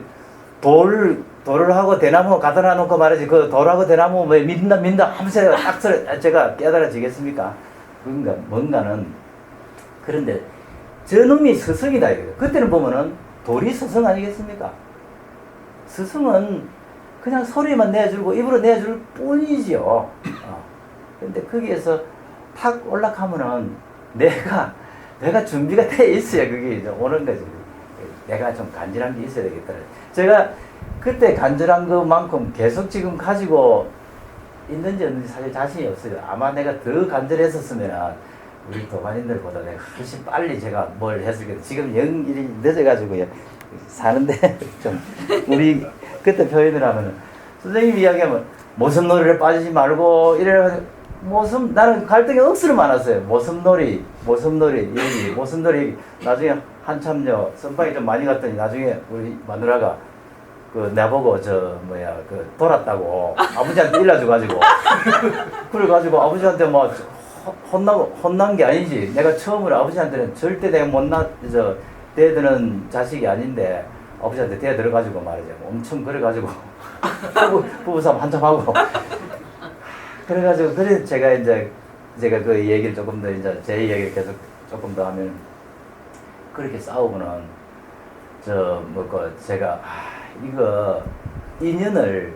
돌을 하고 대나무 갖다 놔놓고 말이지 그 돌하고 대나무 뭐 믿는다 하면서 딱 제가 깨달아지겠습니까? 그러니까 뭔가는 그런데 저놈이 스승이다 이거예요. 그때는 보면은 돌이 스승 아니겠습니까? 스승은 그냥 소리만 내주고 입으로 내줄 뿐이지요. 근데 거기에서 탁 올라가면은 내가 준비가 돼 있어야 그게 이제 오는 거지. 내가 좀 간절한 게 있어야 되겠다. 제가 그때 간절한 것만큼 계속 지금 가지고 있는지 없는지 사실 자신이 없어요. 아마 내가 더 간절했었으면 우리 도반인들보다 내가 훨씬 빨리 제가 뭘 했을 텐데 지금 연일이 늦어가지고요. 사는데 좀 우리 그때 표현을 하면은 선생님이 이야기하면 모습놀이를 빠지지 말고 이래가지고 나는 갈등이 억수로 많았어요. 모습놀이 얘기. 나중에 한참요 선방이 좀 많이 갔더니 나중에 우리 마누라가 그 내보고 돌았다고 아버지한테 일러줘가지고 그래가지고 아버지한테 뭐 혼난 게 아니지. 내가 처음으로 아버지한테는 절대 내가 대드는 자식이 아닌데 아버지한테 대들어가지고 말이죠. 엄청 그래가지고 부부싸움 한참 하고 그래가지고 그래 제가 그 얘기를 조금 더 이제 제 얘기를 계속 조금 더 하면 그렇게 싸우고는 제가 이거 인연을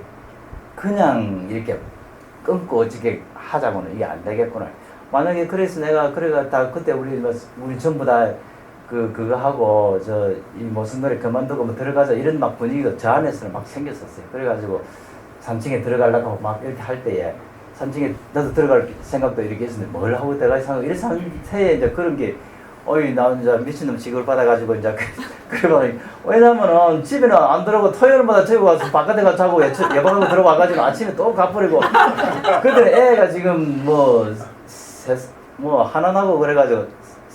그냥 이렇게 끊고 어떻게 하자고는 이게 안 되겠구나. 만약에 그래서 내가 다 그때 우리 전부 다 그거 하고 이 모습놀이 그만두고 뭐 들어가자 이런 막 분위기가 저 안에서는 막 생겼었어요. 그래가지고 3층에 들어가려고 막 이렇게 할 때에 3층에 나도 들어갈 생각도 이렇게 했었는데 뭘 하고 들어갈 생각 이런 상태에 이제 그런 게 나 이제 미친놈 취급을 받아가지고 이제 그러더니 왜냐면은 집에는 안 들어오고 토요일마다 저기 와서 바깥에 가서 자고 예방하고 들어와가지고 아침에 또 가버리고 그랬더니 애가 지금 하나 나고 그래가지고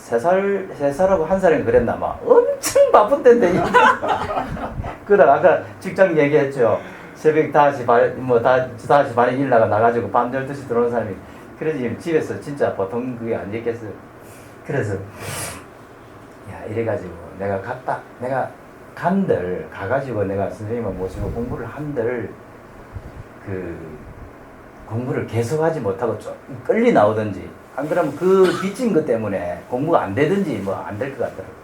3살하고 1살인가 그랬나 막 엄청 바쁜 때인데 그러다가 아까 직장 얘기했죠. 새벽 5시 반에 일 나가지고 밤 12시 들어오는 사람이 그래서 지금 집에서 진짜 보통 그게 안 됐겠어요. 그래서 이래가지고 내가 가가지고 내가 선생님을 모시고 공부를 한들 공부를 계속하지 못하고 좀 끌리 나오든지 안 그러면 그 빚진 것 때문에 공부가 안 되든지 안 될 것 같더라고.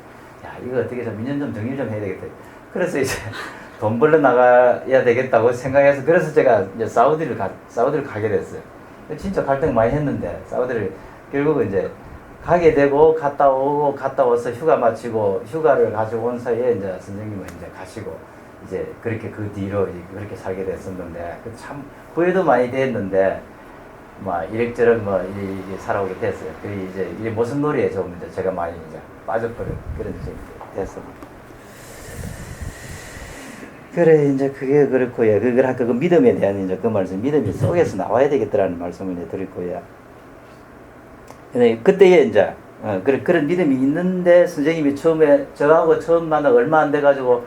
이거 어떻게 해서 민원 좀 정리 좀 해야 되겠다. 그래서 이제 돈 벌러 나가야 되겠다고 생각해서 그래서 제가 이제 사우디를 가게 됐어요. 진짜 갈등 많이 했는데 사우디를 결국은 이제 가게 되고 갔다 오고 갔다 와서 휴가 마치고 휴가를 가지고 온 사이에 이제 선생님은 이제 가시고 이제 그렇게 그 뒤로 그렇게 살게 됐었는데 참 후회도 많이 됐는데 뭐 이렉저렉 뭐 이게 살아오게 됐어요. 그 이제 이 모습놀이에 좀 이제 제가 많이 이제 빠져버린 그런 적이 됐습니다. 그래 이제 그게 그렇고요. 그 믿음에 대한 이제 그 말씀, 믿음이 속에서 나와야 되겠더라는 말씀을 이제 드렸고요. 근데 그때에 이제 그런 믿음이 있는데 선생님이 처음에 저하고 처음 만나 얼마 안 돼가지고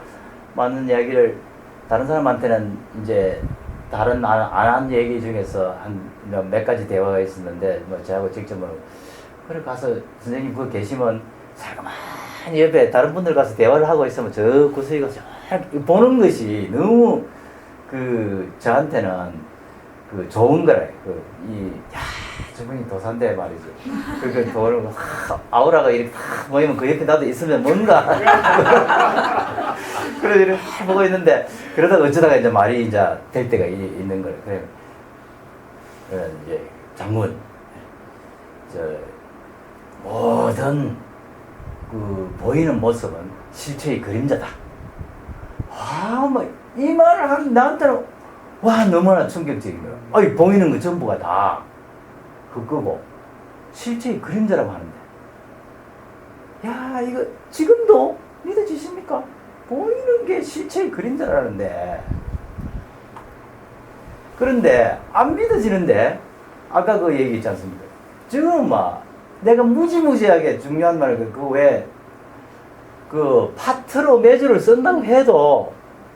많은 이야기를 다른 사람한테는 이제 다른 안 한 얘기 중에서 한 몇 가지 대화가 있었는데 뭐 저하고 직접 뭐 그래 가서 선생님 거기 계시면 살가만히 옆에 다른 분들 가서 대화를 하고 있으면 저 구석에 가서 보는 것이 너무 그 저한테는 그 좋은 거래. 야 저분이 도산대 말이지. 그걸 보는 거 아우라가 이렇게 팍 보이면 그 옆에 나도 있으면 뭔가 그래서 이렇게 보고 있는데 그러다가 어쩌다가 이제 말이 이제 될 때가 있는 거예요. 그래 이제 장군 모든 그 보이는 모습은 실체의 그림자다. 뭐 이 말을 하는 나한테는 와 너무나 충격적인 거야. 아니 보이는 거 전부가 다 그거고 실체의 그림자라고 하는데 야 이거 지금도 믿어지십니까? 보이는 게 실체의 그림자라는데 그런데 안 믿어지는데 아까 그 얘기 있지 않습니까? 지금 막 내가 무지무지하게 중요한 말 그 왜 그 파트로 매주를 쓴다고 해도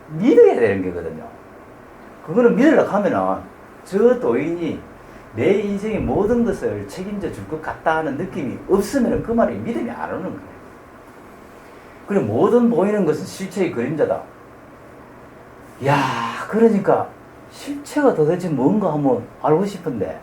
믿어야 되는 거거든요. 그거는 믿으려고 하면은 저 도인이 내 인생의 모든 것을 책임져 줄 것 같다 하는 느낌이 없으면 그 말이 믿음이 안 오는 거예요. 그리고 모든 보이는 것은 실체의 그림자다. 야, 그러니까 실체가 도대체 뭔가 한번 알고 싶은데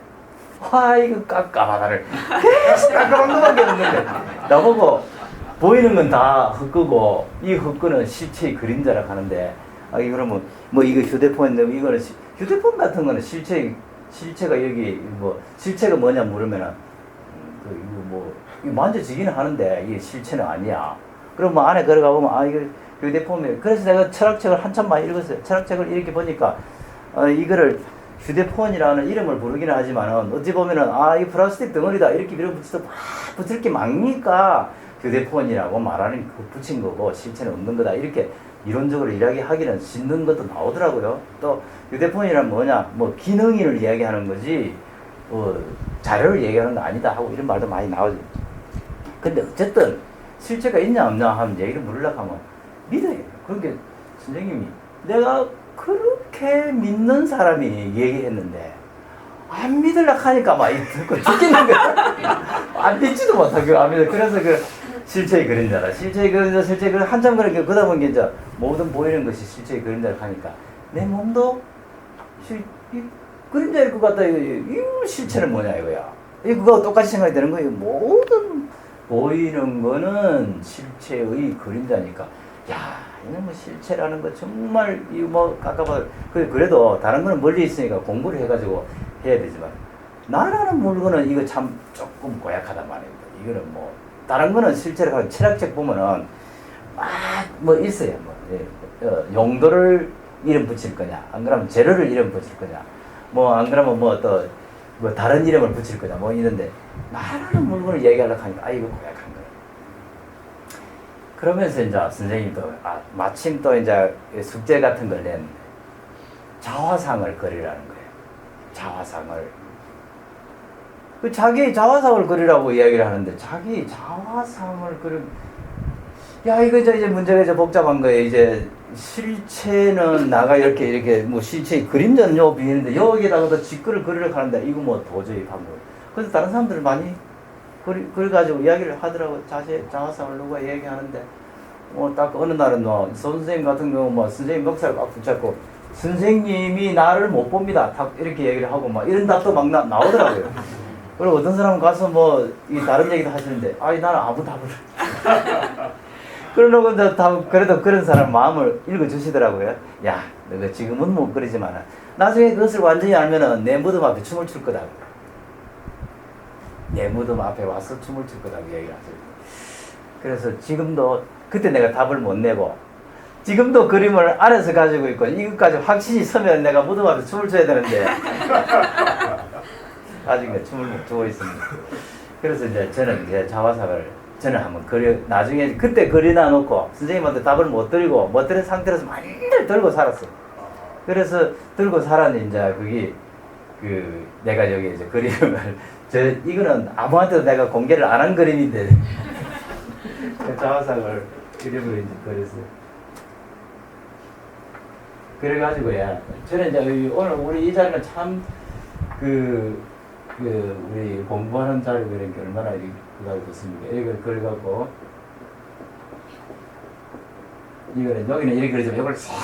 와 이거 깜깜하다를 계속 깜깜한 것밖에 없는데 나보고 보이는 건 다 헛거고 이 헛거는 실체의 그림자라고 하는데 그러면 뭐 이거 휴대폰인데 이거는 휴대폰 같은 거는 실체가 여기 뭐 실체가 뭐냐 물으면은 이거 뭐 이거 만져지기는 하는데 이게 실체는 아니야. 그럼 뭐 안에 들어가 보면 이거 휴대폰이 그래서 내가 철학책을 한참 많이 읽었어요. 철학책을 이렇게 보니까 이거를 휴대폰이라는 이름을 부르기는 하지만은 어찌 보면은 이 플라스틱 덩어리다 이렇게 밀어붙여서 막 붙을 게 많으니까 휴대폰이라고 말하는 그 붙인 거고 실체는 없는 거다 이렇게 이론적으로 이야기하기는 짓는 것도 나오더라고요. 또 휴대폰이란 뭐냐 뭐 기능을 이야기하는 거지 자료를 얘기하는 거 아니다 하고 이런 말도 많이 나오죠. 근데 어쨌든 실체가 있냐 없냐 하면 얘기를 물으려고 하면 믿어야 돼요. 그러니까 선생님이 내가 그렇게 믿는 사람이 얘기했는데 안 믿으려고 하니까 막 듣고 죽겠는 거야. 안 믿지도 못하고 안 믿어. 그래서 그 실체의 그림자라. 실체의 그림자, 실체의 그림자. 한참 그렇게 그러다 보니 이제 모든 보이는 것이 실체의 그림자를 하니까 내 몸도 그림자일 것 같다. 이 실체는 뭐냐 이거야. 그거 똑같이 생각이 되는 거예요. 모든 보이는 거는 실체의 그림자니까. 야, 이건 뭐 실체라는 거 정말 이거 뭐 깝깝하다. 그래도 다른 거는 멀리 있으니까 공부를 해가지고 해야 되지만 나라는 물건은 이거 참 조금 고약하단 말입니다. 이거는 뭐 다른 거는 실제로 가면 철학책 보면은 막 뭐 있어요. 뭐 용도를 이름 붙일 거냐, 안 그러면 재료를 이름 붙일 거냐, 뭐 안 그러면 뭐 또 뭐 다른 이름을 붙일 거냐, 뭐 있는데 나라는 물건을 얘기하려고 하니까 이거 고약한 거예요. 그러면서 이제 선생님도 마침 또 이제 숙제 같은 걸 낸 자화상을 그리라는 거예요. 자화상을. 자기 자화상을 그리라고 이야기를 하는데 자기 자화상을 야 이거 이제 문제가 이제 복잡한 거예요. 이제 실체는 나가 이렇게 뭐 실체의 그림자는 요 비는데 여기다가도 직글을 그리려고 하는데 이거 뭐 도저히 방법. 그래서 다른 사람들 많이 그래가지고 이야기를 하더라고. 자화상을 누가 얘기하는데 딱 어느 날은 선생님 같은 경우 선생님 멱살 막 붙잡고 선생님이 나를 못 봅니다. 딱 이렇게 얘기를 하고 이런 답도 막 나오더라고요. 그리고 어떤 사람은 가서 이 다른 얘기도 하시는데 나는 아무 답을 그러고 그래도 그런 사람 마음을 읽어주시더라고요. 야, 너가 지금은 못 그러지만 나중에 그것을 완전히 알면은 내 무덤 앞에 춤을 출 거다. 내 무덤 앞에 와서 춤을 출 거라고 얘기를 하죠. 그래서 지금도 그때 내가 답을 못 내고 지금도 그림을 안에서 가지고 있고 이것까지 확신이 서면 내가 무덤 앞에 춤을 춰야 되는데 아직 내 춤을 못 추고 있습니다. 그래서 이제 저는 이제 자화상을 저는 한번 나중에 그때 그려놔 놓고 선생님한테 답을 못 드리고 못 드린 상태에서 맨날 들고 살았어요. 그래서 들고 살았는데 이제 그게 내가 여기 이제 그림을 이거는 아무한테도 내가 공개를 안 한 그림인데 자화상을 그림으로 이제 그렸어요. 그래가지고요. 저는 이제 오늘 우리 이 자리는 참 우리 공부하는 자리고 이런 게 얼마나 그거 좋습니까? 이걸 그려갖고 이거는 여기는 이렇게 그리지만 이걸 싹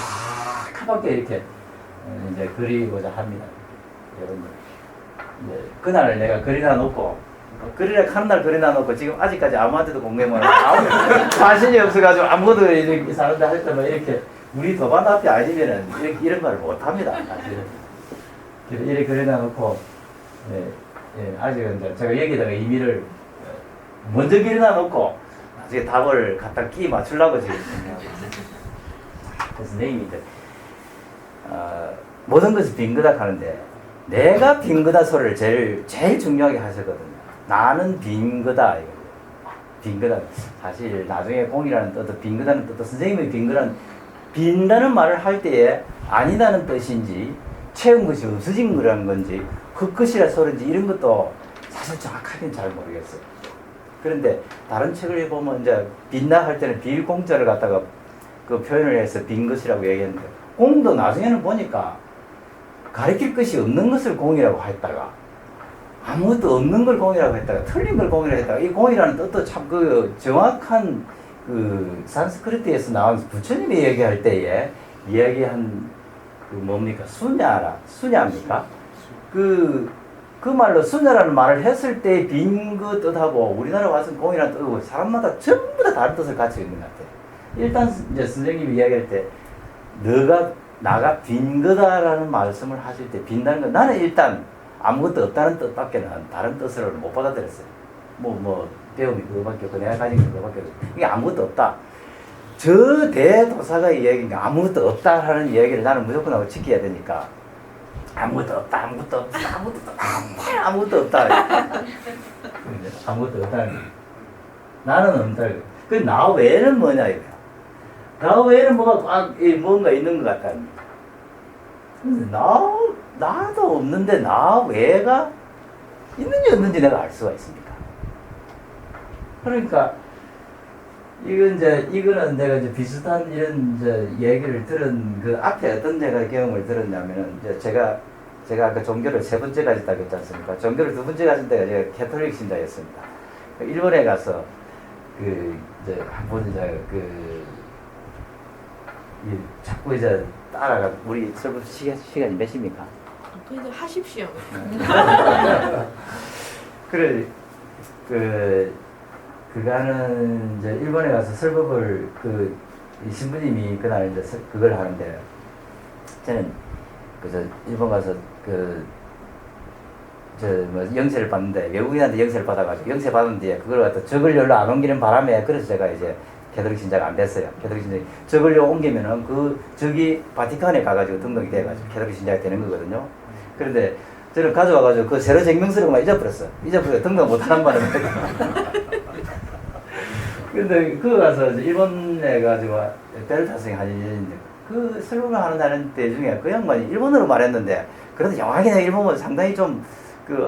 가볍게 이렇게 이제 그리고자 합니다. 여러분들. 이제 그날 내가 그리다 놓고 그리라 하는 날 그리다 놓고 지금 아직까지 아무한테도 공개 못 하고 자신이 없어가지고 아무것도 이렇게 사는데 할 때만 이렇게 우리 도반 앞에 아니면은 이런 말 못합니다. 사실은. 이렇게 그려다 놓고 아직은 이제 제가 여기다가 의미를 먼저 그려다 놓고 나중에 답을 갖다 끼 맞추려고 지금 생각하고 있습니다. 그래서 선생님이 이제 모든 것이 빈거다 하는데 내가 빈거다 소리를 제일 중요하게 하셨거든요. 나는 빈거다. 빈거다. 사실 나중에 공이라는 뜻도 빈거다는 뜻도 선생님의 빈다는 말을 할 때에 아니다는 뜻인지 채운 것이 없어진 거라는 건지 헛것이라 소리인지 이런 것도 사실 정확하게는 잘 모르겠어요. 그런데 다른 책을 보면 이제 빈다 할 때는 빌공자를 갖다가 그 표현을 해서 빈 것이라고 얘기했는데 공도 나중에는 보니까 가리킬 것이 없는 것을 공이라고 했다가 아무것도 없는 걸 공이라고 했다가 틀린 걸 공이라고 했다가 이 공이라는 뜻도 참 정확한 산스크리트에서 나온 부처님이 얘기할 때에 이야기한 뭡니까? 수냐입니까? 그 말로 수냐라는 말을 했을 때 빈 그 뜻하고 우리나라 와서 공이라는 뜻하고 사람마다 전부 다 다른 뜻을 가지고 있는 것 같아요. 일단 이제 선생님이 이야기할 때 나가 빈 거다라는 말씀을 하실 때 빈다는 건 나는 일단 아무것도 없다는 뜻밖에는 다른 뜻으로 못 받아들였어요. 배움이 그거밖에 없고 내가 가진 게 그거밖에 없어. 이게 아무것도 없다. 저 대도사가 이야기니까 아무것도 없다 하는 이야기를 나는 무조건 하고 지켜야 되니까 아무것도 없다. 아무것도 없다. 나는 없다. 그 나 외에는 뭐냐 이거야. 나 외에는 뭔가 있는 것 같다. 나도 없는데 나 외가 있는지 없는지 내가 알 수가 있습니까? 그러니까 이거는 내가 이제 비슷한 이런 얘기를 들은 그 앞에 어떤 제가 경험을 들었냐면은 제가 아까 종교를 3번째 가졌다고 했지 않습니까? 종교를 2번째 가진 때가 제가 캐톨릭 신자였습니다. 일본에 가서 한번 자꾸 따라가 우리 설교 시간이 몇 시입니까? 그래도 하십시오. 그래 그거는 이제 일본에 가서 설법을 이 신부님이 그날 이제 그걸 하는데 저는 일본 가서 영세를 받는데 외국인한테 영세를 받아가지고 영세 받은 뒤에 그걸 갖다 적을열로 안 옮기는 바람에 그래서 제가 이제 캐톨릭 신자가 안 됐어요. 캐톨릭 신자 적을요 옮기면은 저기 바티칸에 가가지고 등록이 돼가지고 캐톨릭 신자가 되는 거거든요. 그런데 저를 가져와가지고 그 세로 증명서를 잊어버렸어. 등록 못하는 바람에. 근데 그거 가서 일본에 가지고 델타성이 한인인데 그 설교를 하는 때 중에 그 양반이 일본어로 말했는데 그래도 영하게 내가 일본어 상당히 좀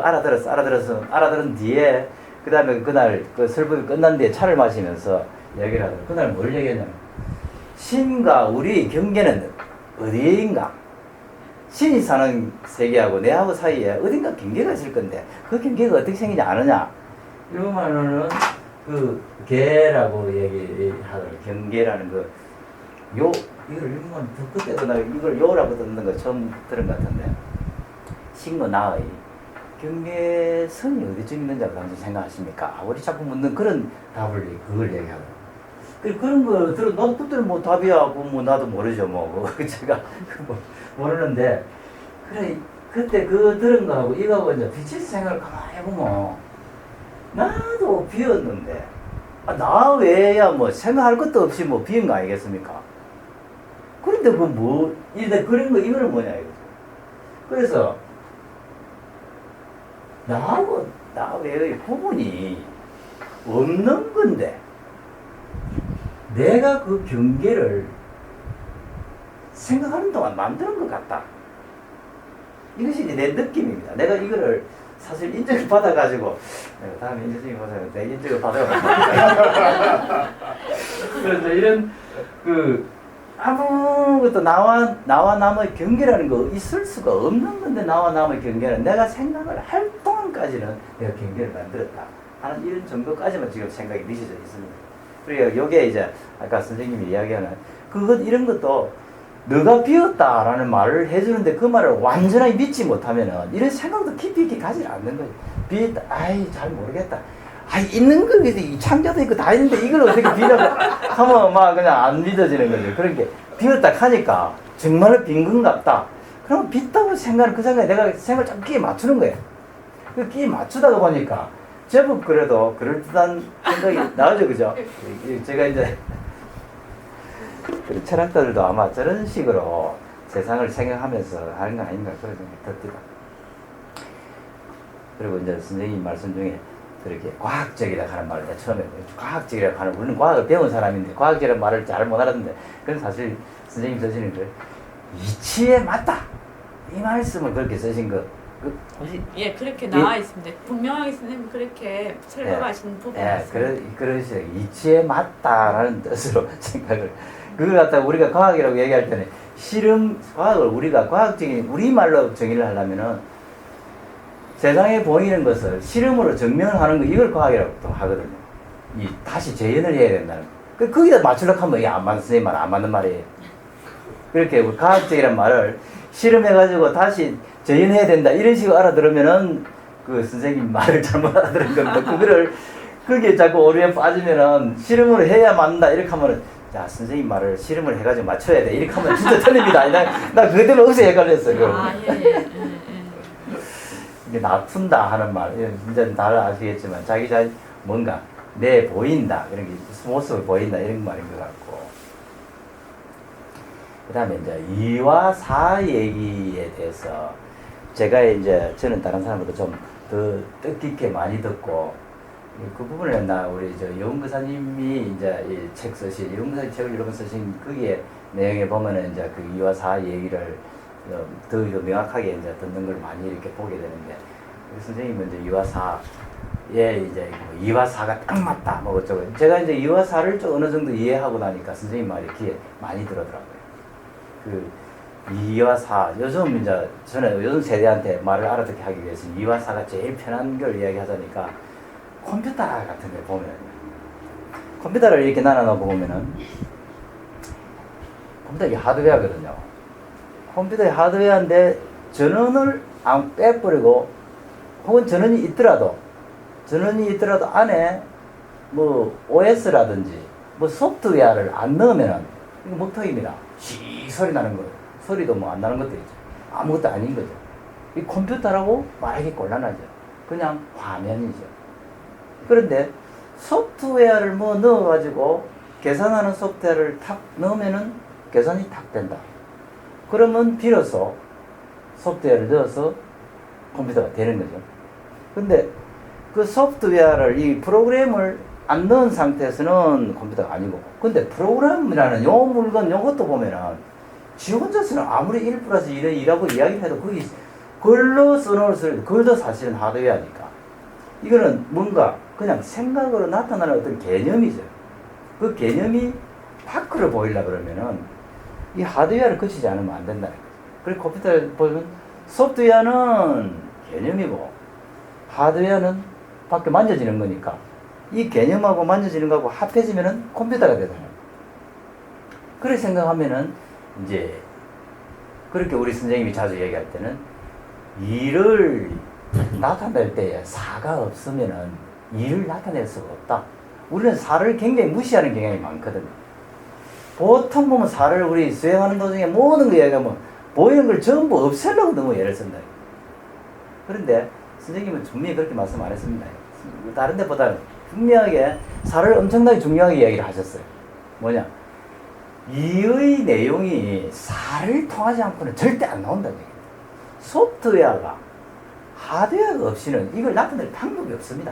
알아들은 뒤에 그 다음에 그날 그 설법이 끝난 뒤에 차를 마시면서 얘기를 하더라고요. 그날 뭘 얘기했냐면 신과 우리 경계는 어디인가? 신이 사는 세계하고 내하고 사이에 어딘가 경계가 있을 건데 그 경계가 어떻게 생기지 않느냐? 일본말로는 개라고 얘기하더라고요. 경계라는 이걸 일본말 그때도 나 이걸 요라고 듣는 거 처음 들은 것 같은데 신과 나의 경계선이 어디쯤 있는지 당신 생각하십니까? 우리 자꾸 묻는 그런 답을 그걸 얘기하더라고요. 그런 거 들어 나도 그때는 답이야 나도 모르죠 제가 모르는데 그래 그때 들은 거하고 이거하고 이제 비치스 생각을 가만히 해보면 나도 비었는데 나 외에야 뭐 생각할 것도 없이 뭐 비은 거 아니겠습니까? 그런데 그 뭐 일단 그런 거 이거는 뭐냐 이거죠. 그래서 나하고 나 외의 부분이 없는 건데 내가 그 경계를 생각하는 동안 만드는 것 같다. 이것이 이제 내 느낌입니다. 내가 이거를 사실 인정을 받아가지고 다음에 인정이 보세요. 내 인정을 받아가지고 그래서 이런 그 아무것도 나와 남의 경계라는 거 있을 수가 없는 건데 나와 남의 경계는 내가 생각을 할 동안까지는 내가 경계를 만들었다 하는 이런 정도까지만 지금 생각이 미쳐져 있습니다. 그리고 요게 이제 아까 선생님이 이야기하는 그것 이런 것도 너가 비었다라는 말을 해주는데 그 말을 완전하게 믿지 못하면은 이런 생각도 깊이 있게 가지 않는 거예요. 비었다, 아이 잘 모르겠다. 있는 거 창자도 있고 다 있는데 이걸 어떻게 비냐고 하면 막 그냥 안 믿어지는 거죠. 그런 게 비었다 하니까 정말로 빈 건 같다. 그러면 빈다고 생각을 그 생각에 내가 생각을 좀 끼에 맞추는 거예요. 그 끼에 맞추다가 보니까 제법 그래도 그럴듯한 생각이 나오죠, 그죠? 제가 이제 철학자들도 아마 저런 식으로 세상을 생각하면서 하는 거 아닌가 그런 생각이 듭니다. 그리고 이제 선생님 말씀 중에 그렇게 과학적이라 하는 말을 처음에 과학적이라 하는 우리는 과학을 배운 사람인데 과학적이라는 말을 잘 못 알았는데 그건 사실 선생님 쓰시는 그 이치에 맞다 이 말씀을 그렇게 쓰신 거 예, 그렇게 나와 있습니다. 분명하게 선생님 그렇게 설명하신 부분이 있습니다. 그러시죠. 이치에 맞다라는 뜻으로 생각을 그걸 갖다가 우리가 과학이라고 얘기할 때는 실험 과학을 우리가 과학적인 우리말로 정의를 하려면은 세상에 보이는 것을 실험으로 증명하는 거 이걸 과학이라고 또 하거든요. 이 다시 재현을 해야 된다는 거. 거기다 맞추려고 하면 이게 안 맞는 선생님 말 안 맞는 말이에요. 그렇게 우리 과학적이란 말을 실험해가지고 다시 재현해야 된다 이런 식으로 알아들으면은 그 선생님 말을 잘못 알아들은 겁니다. 그거를 거기에 자꾸 오류에 빠지면은 실험으로 해야 맞는다 이렇게 하면은 자 선생님 말을 실험을 해가지고 맞춰야 돼 이렇게 하면 진짜 틀립니다. 나 그것 때문에 어제 헷갈렸어요. 이게 나쁜다 하는 말, 진짜 다들 아시겠지만 자기 자신 뭔가 내 보인다 그런 게 모습을 보인다 이런 말인 것 같고 그 다음에 이제 2와 4 얘기에 대해서 제가 이제 저는 다른 사람보다 좀 더 뜻깊게 많이 듣고 그 부분을 우리 여운거사님이 이제 이 책 쓰신 여운거사님 책을 여러 번 쓰신 거기에 내용에 보면은 이제 그 2와 4 얘기를 더 명확하게 이제 듣는 걸 많이 이렇게 보게 되는데 선생님은 이제 2와 4에 이제 2와 4가 딱 맞다 뭐 어쩌고 제가 이제 2와 4를 좀 어느 정도 이해하고 나니까 선생님 말이 귀에 많이 들어더라고요. 그 2와 4 요즘 이제 저는 요즘 세대한테 말을 알아듣게 하기 위해서 2와 4가 제일 편한 걸 이야기하자니까 컴퓨터 같은 걸 보면 컴퓨터를 이렇게 나눠 보면은 컴퓨터가 하드웨어거든요. 컴퓨터의 하드웨어인데 전원을 안 빼버리고 혹은 전원이 있더라도 안에 뭐 OS라든지 뭐 소프트웨어를 안 넣으면은 이거 목통입니다. 씩 소리 나는 거 소리도 뭐 안 나는 것도 있죠. 아무것도 아닌 거죠. 이 컴퓨터라고 말하기 곤란하죠. 그냥 화면이죠. 그런데 소프트웨어를 뭐 넣어가지고 계산하는 소프트웨어를 탁 넣으면은 계산이 탁 된다. 그러면 비로소 소프트웨어를 넣어서 컴퓨터가 되는 거죠. 근데 그 소프트웨어를 이 프로그램을 안 넣은 상태에서는 컴퓨터가 아니고 근데 프로그램이라는 요 물건 요것도 보면은 지 혼자서는 아무리 1 플러스 1을 2라고 이야기해도 거기 글로 써놓을 소리 글도 사실은 하드웨어니까 이거는 뭔가 그냥 생각으로 나타나는 어떤 개념이죠. 그 개념이 밖으로 보이려고 그러면은 이 하드웨어를 거치지 않으면 안 된다는 거죠. 그리고 컴퓨터를 보면 소프트웨어는 개념이고 하드웨어는 밖에 만져지는 거니까 이 개념하고 만져지는 거하고 합해지면은 컴퓨터가 되잖아요. 그렇게 생각하면은 이제 그렇게 우리 선생님이 자주 얘기할 때는 2를 나타낼 때에 4가 없으면은 2를 나타낼 수가 없다. 우리는 4를 굉장히 무시하는 경향이 많거든요. 보통 보면 4를 우리 수행하는 도중에 모든 거 얘기하면 보이는 걸 전부 없애려고 너무 애를 쓴다. 그런데 선생님은 분명히 그렇게 말씀 안 했습니다. 다른 데보다는 분명하게 살을 엄청나게 중요하게 이야기를 하셨어요. 뭐냐? 이의 내용이 살을 통하지 않고는 절대 안 나온다는 얘기예요. 소프트웨어가 하드웨어가 없이는 이걸 나타낼 방법이 없습니다.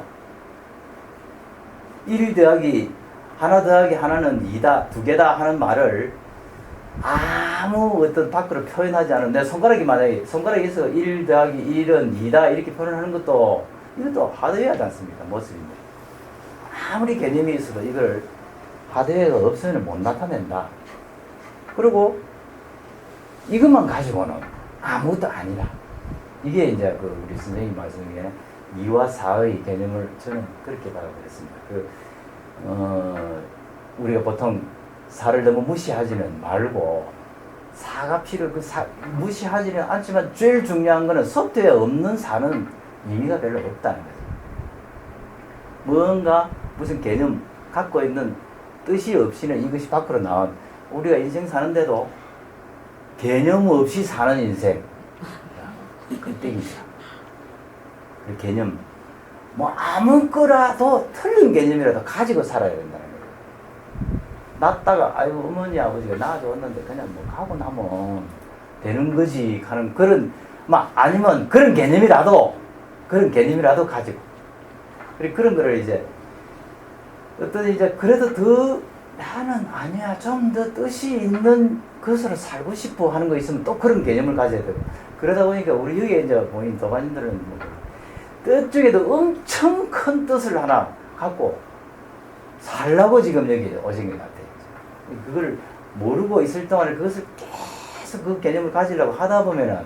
1 더하기 하나 더하기 하나는 2다, 2개다 하는 말을 아무 어떤 밖으로 표현하지 않은 내 손가락이 만약에 손가락에서 1 더하기 1은 2다 이렇게 표현하는 것도 이것도 하드웨어지 않습니까? 모습인데 아무리 개념이 있어도 이걸 하드웨어가 없으면 못 나타낸다. 그리고 이것만 가지고는 아무것도 아니다. 이게 이제 그 우리 선생님 말씀에 2와 4의 개념을 저는 그렇게 받아들였습니다. 우리가 보통 사를 너무 무시하지는 말고 사가 무시하지는 않지만 제일 중요한 거는 소프트웨어 없는 사는 의미가 별로 없다는 거죠. 뭔가 무슨 개념 갖고 있는 뜻이 없이는 이것이 밖으로 나온 우리가 인생 사는데도 개념 없이 사는 인생 그때입니다. 그 개념 뭐 아무거라도 틀린 개념이라도 가지고 살아야 된다는 거예요. 낳다가 아이고 어머니 아버지가 낳아줬는데 그냥 뭐 가고 나면 되는 거지 하는 그런 막 아니면 그런 개념이라도 가지고 그리고 그런 거를 이제 어떤 이제 그래도 더 나는 아니야 좀 더 뜻이 있는 것으로 살고 싶어 하는 거 있으면 또 그런 개념을 가져야 되고 그러다 보니까 우리 여기 이제 보인 도반인들은 뭐 뜻 중에도 엄청 큰 뜻을 하나 갖고 살라고 지금 여기 오신 것 같아요. 그걸 모르고 있을 동안에 그것을 계속 그 개념을 가지려고 하다 보면은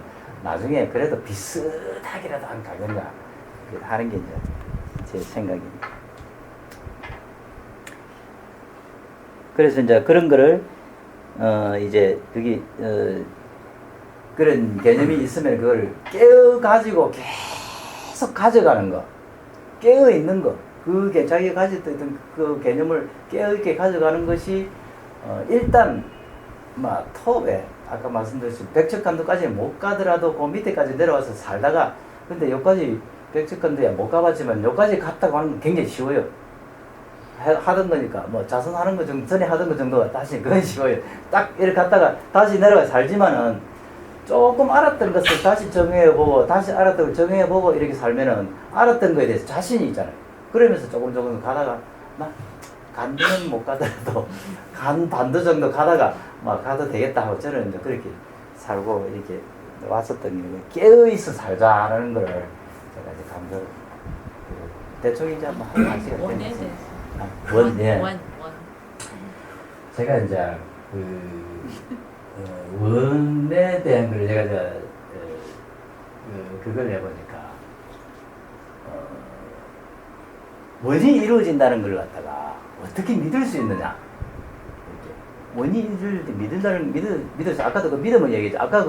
나중에 그래도 비슷하게라도 안 가겠나 하는 게 이제 제 생각입니다. 그래서 이제 그런 거를 이제 그게 그런 개념이 있으면 그걸 깨어 가지고 계속 가져가는 거, 깨어 있는 거, 그게 자기가 가졌던 그 개념을 깨어 있게 가져가는 것이 일단 막 톱에 아까 말씀드렸듯이 백척간도까지 못 가더라도 그 밑에까지 내려와서 살다가 근데 여기까지 백척간도야 못 가봤지만 여기까지 갔다고 하는 건 굉장히 쉬워요. 하던 거니까 뭐 자선하는 거 정도 전에 하던 거 정도가 다시 그건 쉬워요. 딱 이렇게 갔다가 다시 내려가 살지만은 조금 알았던 것을 다시 정해보고 다시 알았던 걸 정해보고 이렇게 살면은 알았던 거에 대해서 자신이 있잖아요. 그러면서 조금 가다가 막 간도는 못 가더라도 간 반도 정도 가다가 막 가도 되겠다 하고 저는 이제 그렇게 살고 이렇게 왔었던 게 깨어있어 살자라는 거를 제가 이제 감독 대충 이제 뭐 한 시간 원에 원. 제가 이제 원에 대한 걸 제가 이제 그걸 해보니까 원이 이루어진다는 걸 갖다가 어떻게 믿을 수 있느냐? 이렇게. 원이 믿을 아까도 그 믿음을 얘기했죠. 아까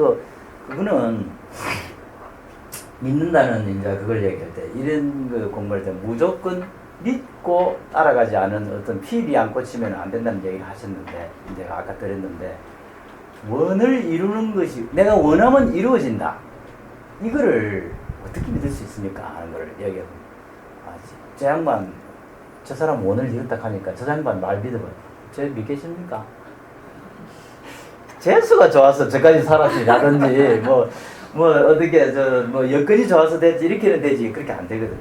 그거는 믿는다는 이제 그걸 얘기할 때 이런 거 공부할 때 무조건 믿고 따라가지 않은 어떤 피비 안 꽂히면 안 된다는 얘기를 하셨는데 제가 아까 들었는데 원을 이루는 것이 내가 원하면 이루어진다. 이거를 어떻게 믿을 수 있습니까? 하는 걸 얘기하고 저 양반 저 사람 원을 이뤘다 하니까 저 양반 말 믿어봐. 저 믿겠습니까? 재수가 좋아서 저까지 살았지라든지 뭐 어떻게 뭐 여건이 좋아서 됐지 이렇게는 되지 그렇게 안 되거든.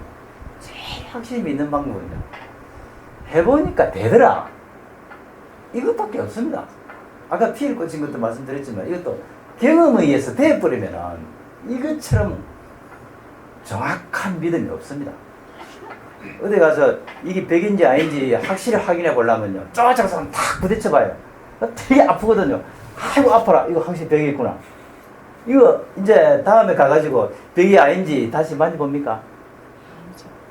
제일 확실히 믿는 방법은요. 해보니까 되더라. 이것밖에 없습니다. 아까 피를 꽂힌 것도 말씀드렸지만 이것도 경험에 의해서 돼버리면은 이것처럼 정확한 믿음이 없습니다. 어디 가서 이게 벽인지 아닌지 확실히 확인해 보려면요. 쪼짝서 탁 부딪혀봐요. 되게 아프거든요. 아이고 아파라. 이거 확실히 벽이 있구나. 이거 이제 다음에 가가지고 벽이 아닌지 다시 만져봅니까?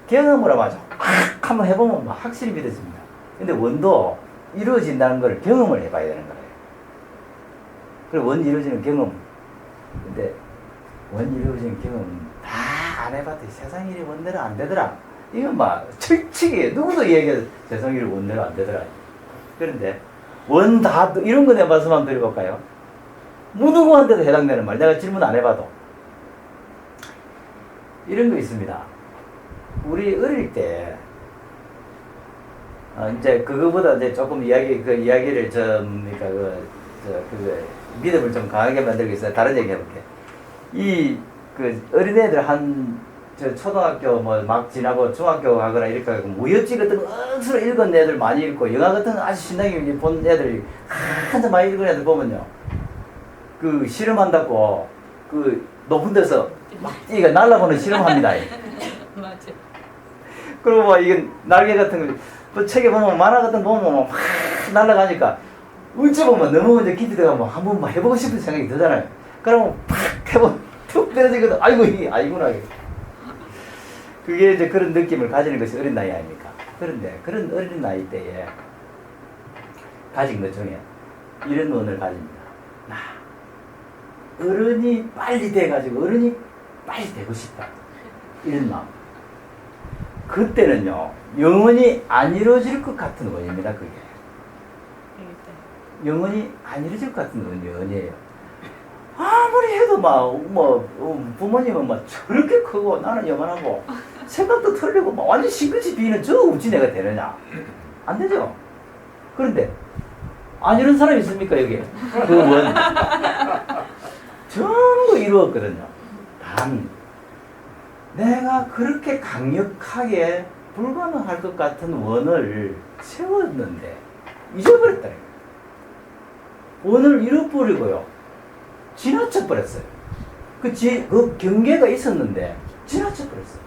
경험으로 맞아. 한번 해보면 막 확실히 믿어집니다. 근데 원도 이루어진다는 걸 경험을 해봐야 되는 거예요. 그리고 원 이루어지는 경험. 근데 원 이루어지는 경험 다 안 해봤더니 세상 일이 원대로 안 되더라. 이건 막 철칙이에요. 누구도 얘기해도 세상 일이 원대로 안 되더라. 그런데 원 다 이런 거 내가 말씀 한번 드려볼까요? 누구한테도 해당되는 말. 내가 질문 안 해봐도 이런 거 있습니다. 우리 어릴 때 이제 그거보다 이제 조금 이야기를 좀 그러니까 믿음을 좀 강하게 만들기 위해서 다른 얘기 해볼게. 어린애들 저 초등학교 뭐 막 지나고 중학교 가거나 이렇게 하고 무협지 같은 거 억수로 읽은 애들 많이 읽고 영화 같은 거 아주 신나게 본 애들 한참 많이 읽은 애들 보면요. 그 실험한다고 그 높은 데서 막 뛰가 날아보는 실험합니다. 맞아. 그리고 뭐 이게 날개 같은 거, 뭐 책에 보면 만화 같은 거 보면 막 날아가니까 어찌 보면 너무 이제 깊이 들어가면 한번 막 해보고 싶은 생각이 들잖아요. 그러면 팍 해보면 툭 떨어지거든. 아이고 이게 아이구나. 그게 이제 그런 느낌을 가지는 것이 어린 나이 아닙니까? 그런데 그런 어린 나이 때에 가진 것 중에 이런 원을 가집니다. 어른이 빨리 돼가지고 어른이 빨리 되고 싶다. 이런 마음. 그때는요, 영원히 안 이루어질 것 같은 원입니다, 그게. 영원히 안 이루어질 것 같은 원이에요. 아무리 해도 부모님은 저렇게 크고 나는 요만하고 생각도 틀리고 완전 싱긋이 비는 저 우찌 내가 되느냐? 안 되죠? 그런데, 안 이런 사람이 있습니까, 여기? 그 원. 전부 이루었거든요. 단, 내가 그렇게 강력하게 불가능할 것 같은 원을 세웠는데, 잊어버렸다는 거예요. 원을 잃어버리고요. 지나쳐버렸어요. 그 경계가 있었는데, 지나쳐버렸어요.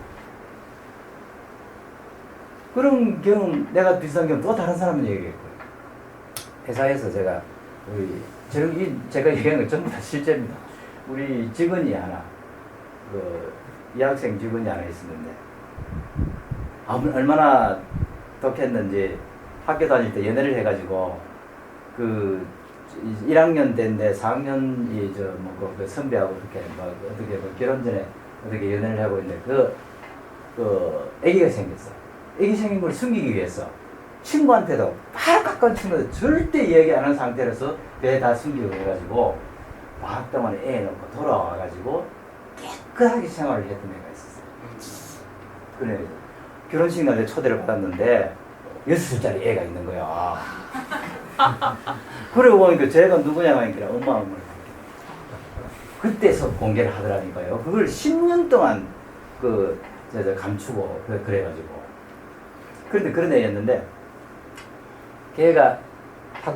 그런 경험, 내가 비슷한 경험 또 다른 사람은 얘기했고요. 회사에서 제가 얘기한 건 전부 다 실제입니다. 우리 직원이 하나, 여학생 직원이 하나 있었는데, 얼마나 독했는지 학교 다닐 때 연애를 해가지고, 1학년 때인데 4학년이 그 선배하고 어떻게 결혼 전에 어떻게 연애를 하고 있는데, 애기가 생겼어. 애기 생긴 걸 숨기기 위해서 친구한테도 바로 가까운 친구한테 절대 이야기 안 하는 상태로서 배 다 숨기고 해가지고 방학 동안에 애 놓고 돌아와가지고 깨끗하게 생활을 했던 애가 있었어요. 그래 결혼식 날에 초대를 받았는데 6살짜리 애가 있는 거야. 그러고 보니까 제가 누구냐 하니까 엄마 그때서 공개를 하더라니까요. 그걸 10년 동안 감추고 그래가지고. 그런데 그런 애였는데 걔가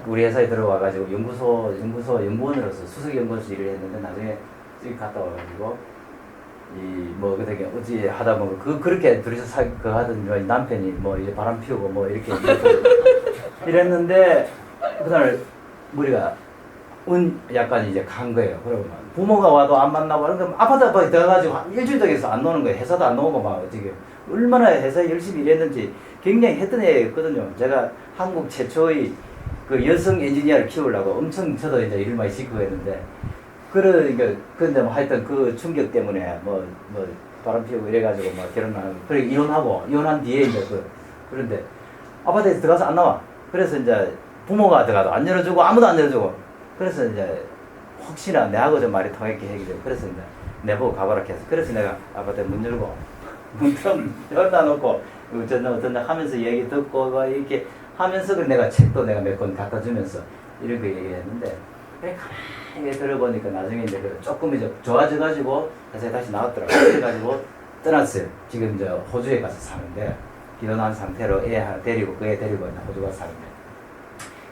우리 회사에 들어와가지고 연구원으로서 수석 연구원에서 일을 했는데 나중에 저기 갔다 와가지고 그렇게 어찌 하다 보면 그렇게 둘이서 하던 남편이 이제 바람 피우고 이렇게 이랬는데 그날 머리가 약간 이제 간 거예요. 그러면 부모가 와도 안 만나고 그러니까 아파트 들어가가지고 일주일 동안에서 안 노는 거예요. 회사도 안 나오고 어떻게 얼마나 회사에 열심히 일했는지 굉장히 했던 애였거든요. 제가 한국 최초의 그 여성 엔지니어를 키우려고 엄청 저도 이제 일을 많이 시키고 했는데 그러니까 근데 하여튼 그 충격 때문에 바람 피우고 이래가지고 결혼하고 그래 이혼한 뒤에 이제 그런데 아파트에서 들어가서 안 나와. 그래서 이제 부모가 들어가도 안 열어주고 아무도 안 열어주고 그래서 이제 혹시나 내하고 좀 말이 통했게 해기죠. 그래서 이제 내보고 가보라 해서 그래서 내가 아파트에 문 열고 문 열어놓고 어떤 하면서 얘기 듣고 이렇게 하면서 내가 책도 내가 몇 권 갖다 주면서 이런 거 얘기했는데 그래 가만히 들어보니까 나중에 이제 조금 이제 좋아져가지고 회사에 다시 나왔더라고요. 그래가지고 떠났어요. 지금 이제 호주에 가서 사는데 결혼한 상태로 애 하나 데리고 그 애 데리고 호주 가서 사는데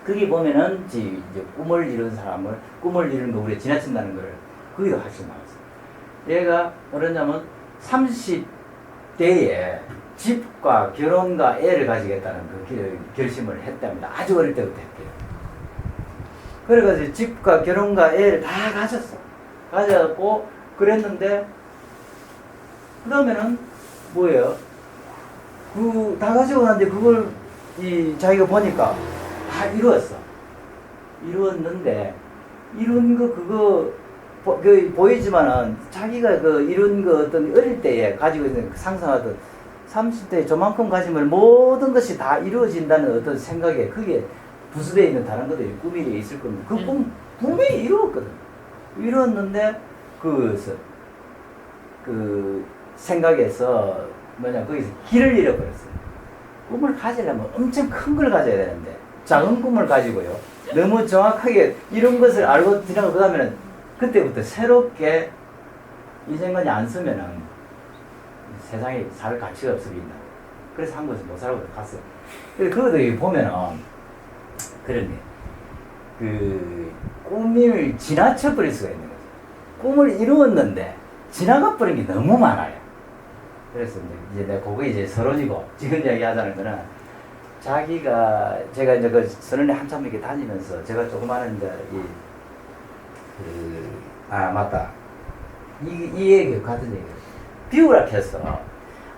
거기 보면은 이제 꿈을 이룬 사람을 꿈을 이루는 거 우리가 지나친다는 걸 거기도 하시고 나왔어요. 얘가 뭐랬냐면 30대에 집과 결혼과 애를 가지겠다는 그 결심을 했답니다. 아주 어릴 때부터 했대요. 그래가지고 집과 결혼과 애를 다 가졌어. 가져갖고 그랬는데 그 다음에는 뭐예요? 다 가지고 났는데 그걸 자기가 보니까 다 이루었어. 이루었는데 이룬 거 그거 보이지만은 자기가 이룬 거 어떤 어릴 때에 가지고 있는 상상하던 30대에 저만큼 가지면 모든 것이 다 이루어진다는 어떤 생각에 그게 부수되어 있는 다른 것들이 꿈이 있을 겁니다. 그 꿈 분명히 이루었거든. 이루었는데 그 생각에서 뭐냐 거기서 길을 잃어버렸어요. 꿈을 가지려면 엄청 큰 걸 가져야 되는데 작은 꿈을 가지고요. 너무 정확하게 이런 것을 알고 지나고 그다음에는 그때부터 새롭게 인생관이 안 쓰면은 세상에 살 가치가 없어진다. 그래서 한 곳에 못 살고 갔어요. 그래서 그것도 보면은 그런 게 그 꿈을 지나쳐 버릴 수가 있는 거죠. 꿈을 이루었는데 지나가 버린 게 너무 많아요. 그래서 이제 내가 그거 이제 서론이고 지금 이야기 하자는 거는 자기가 제가 이제 그 선언에 한참 이렇게 다니면서 제가 조그마한 이제 맞다. 이 얘기 같은 얘기예요. 비우라 했어.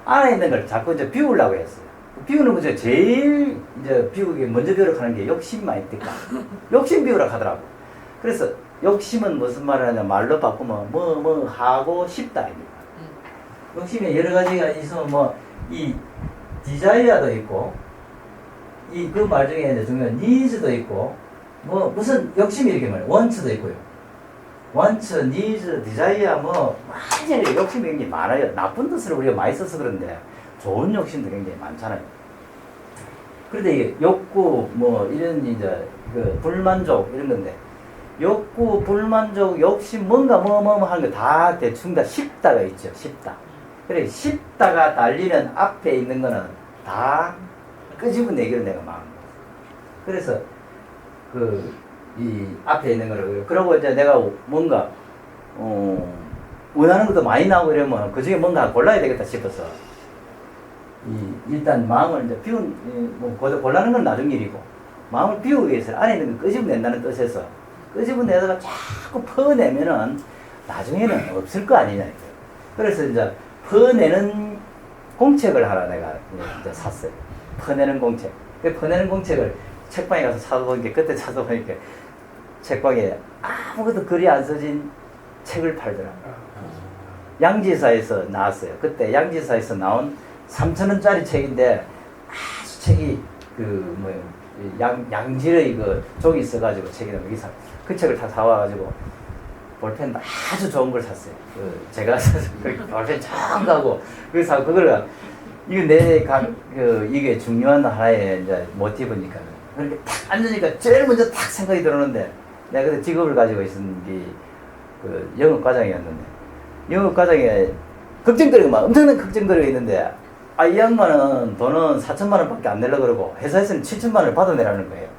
안에 있는 걸 자꾸 이제 비우려고 했어요. 비우는 거죠. 제일 이제 비우기 먼저 비우라 하는 게 욕심이 많이 있니까 욕심 비우라 하더라고. 그래서 욕심은 무슨 말을 하냐 말로 바꾸면 뭐 하고 싶다 입니다. 욕심이 여러 가지가 있으면 뭐 이 디자이어도 있고 이 그 말 중에 이제 중요한 니즈도 있고 뭐 무슨 욕심이 이렇게 말해요. 원츠도 있고요. 원츠, 니즈, 디자이어 뭐 완전히 욕심이 굉장히 많아요. 나쁜 뜻으로 우리가 많이 써서 그런데 좋은 욕심도 굉장히 많잖아요. 그런데 이게 욕구 뭐 이런 이제 그 불만족 이런 건데 욕구, 불만족, 욕심 뭔가 뭐 하는 거 다 대충 다 쉽다가 있죠. 쉽다. 그래 쉽다가 달리는 앞에 있는 거는 다 끄집어내기로 내가 마음. 그래서 이 앞에 있는 거를 그러고 이제 내가 뭔가 원하는 것도 많이 나오고 이러면 그 중에 뭔가 골라야 되겠다 싶어서 일단 마음을 이제 뭐 골라는 건 나중 일이고 마음을 비우기 위해서 안에 있는 걸 끄집어낸다는 뜻에서 끄집어내다가 자꾸 퍼내면은 나중에는 없을 거 아니냐. 그래서 이제 퍼내는 공책을 하나 내가 이제 샀어요. 퍼내는 공책. 그 퍼내는 공책을 책방에 가서 찾아보니까 그때 찾아보니까 책방에 아무것도 글이 안 써진 책을 팔더라고요. 양지사에서 나왔어요. 그때 양지사에서 나온 3,000원짜리 책인데 아주 책이 양질의 그 종이 있어가지고 책이나 그 책을 다 사와가지고 볼펜 아주 좋은 걸 샀어요. 제가 볼펜 참 가고 그래서 그걸 이게 중요한 하나의 이제 모티브니까 그렇게 탁 앉으니까 제일 먼저 탁 생각이 들었는데 내가 그때 직업을 가지고 있었는 게 영업과장이었는데 영업과장에 걱정거리가 막 엄청난 걱정거리가 있는데 이 양반은 돈은 4천만 원밖에 안 내려고 그러고 회사에서는 7천만 원을 받아내라는 거예요.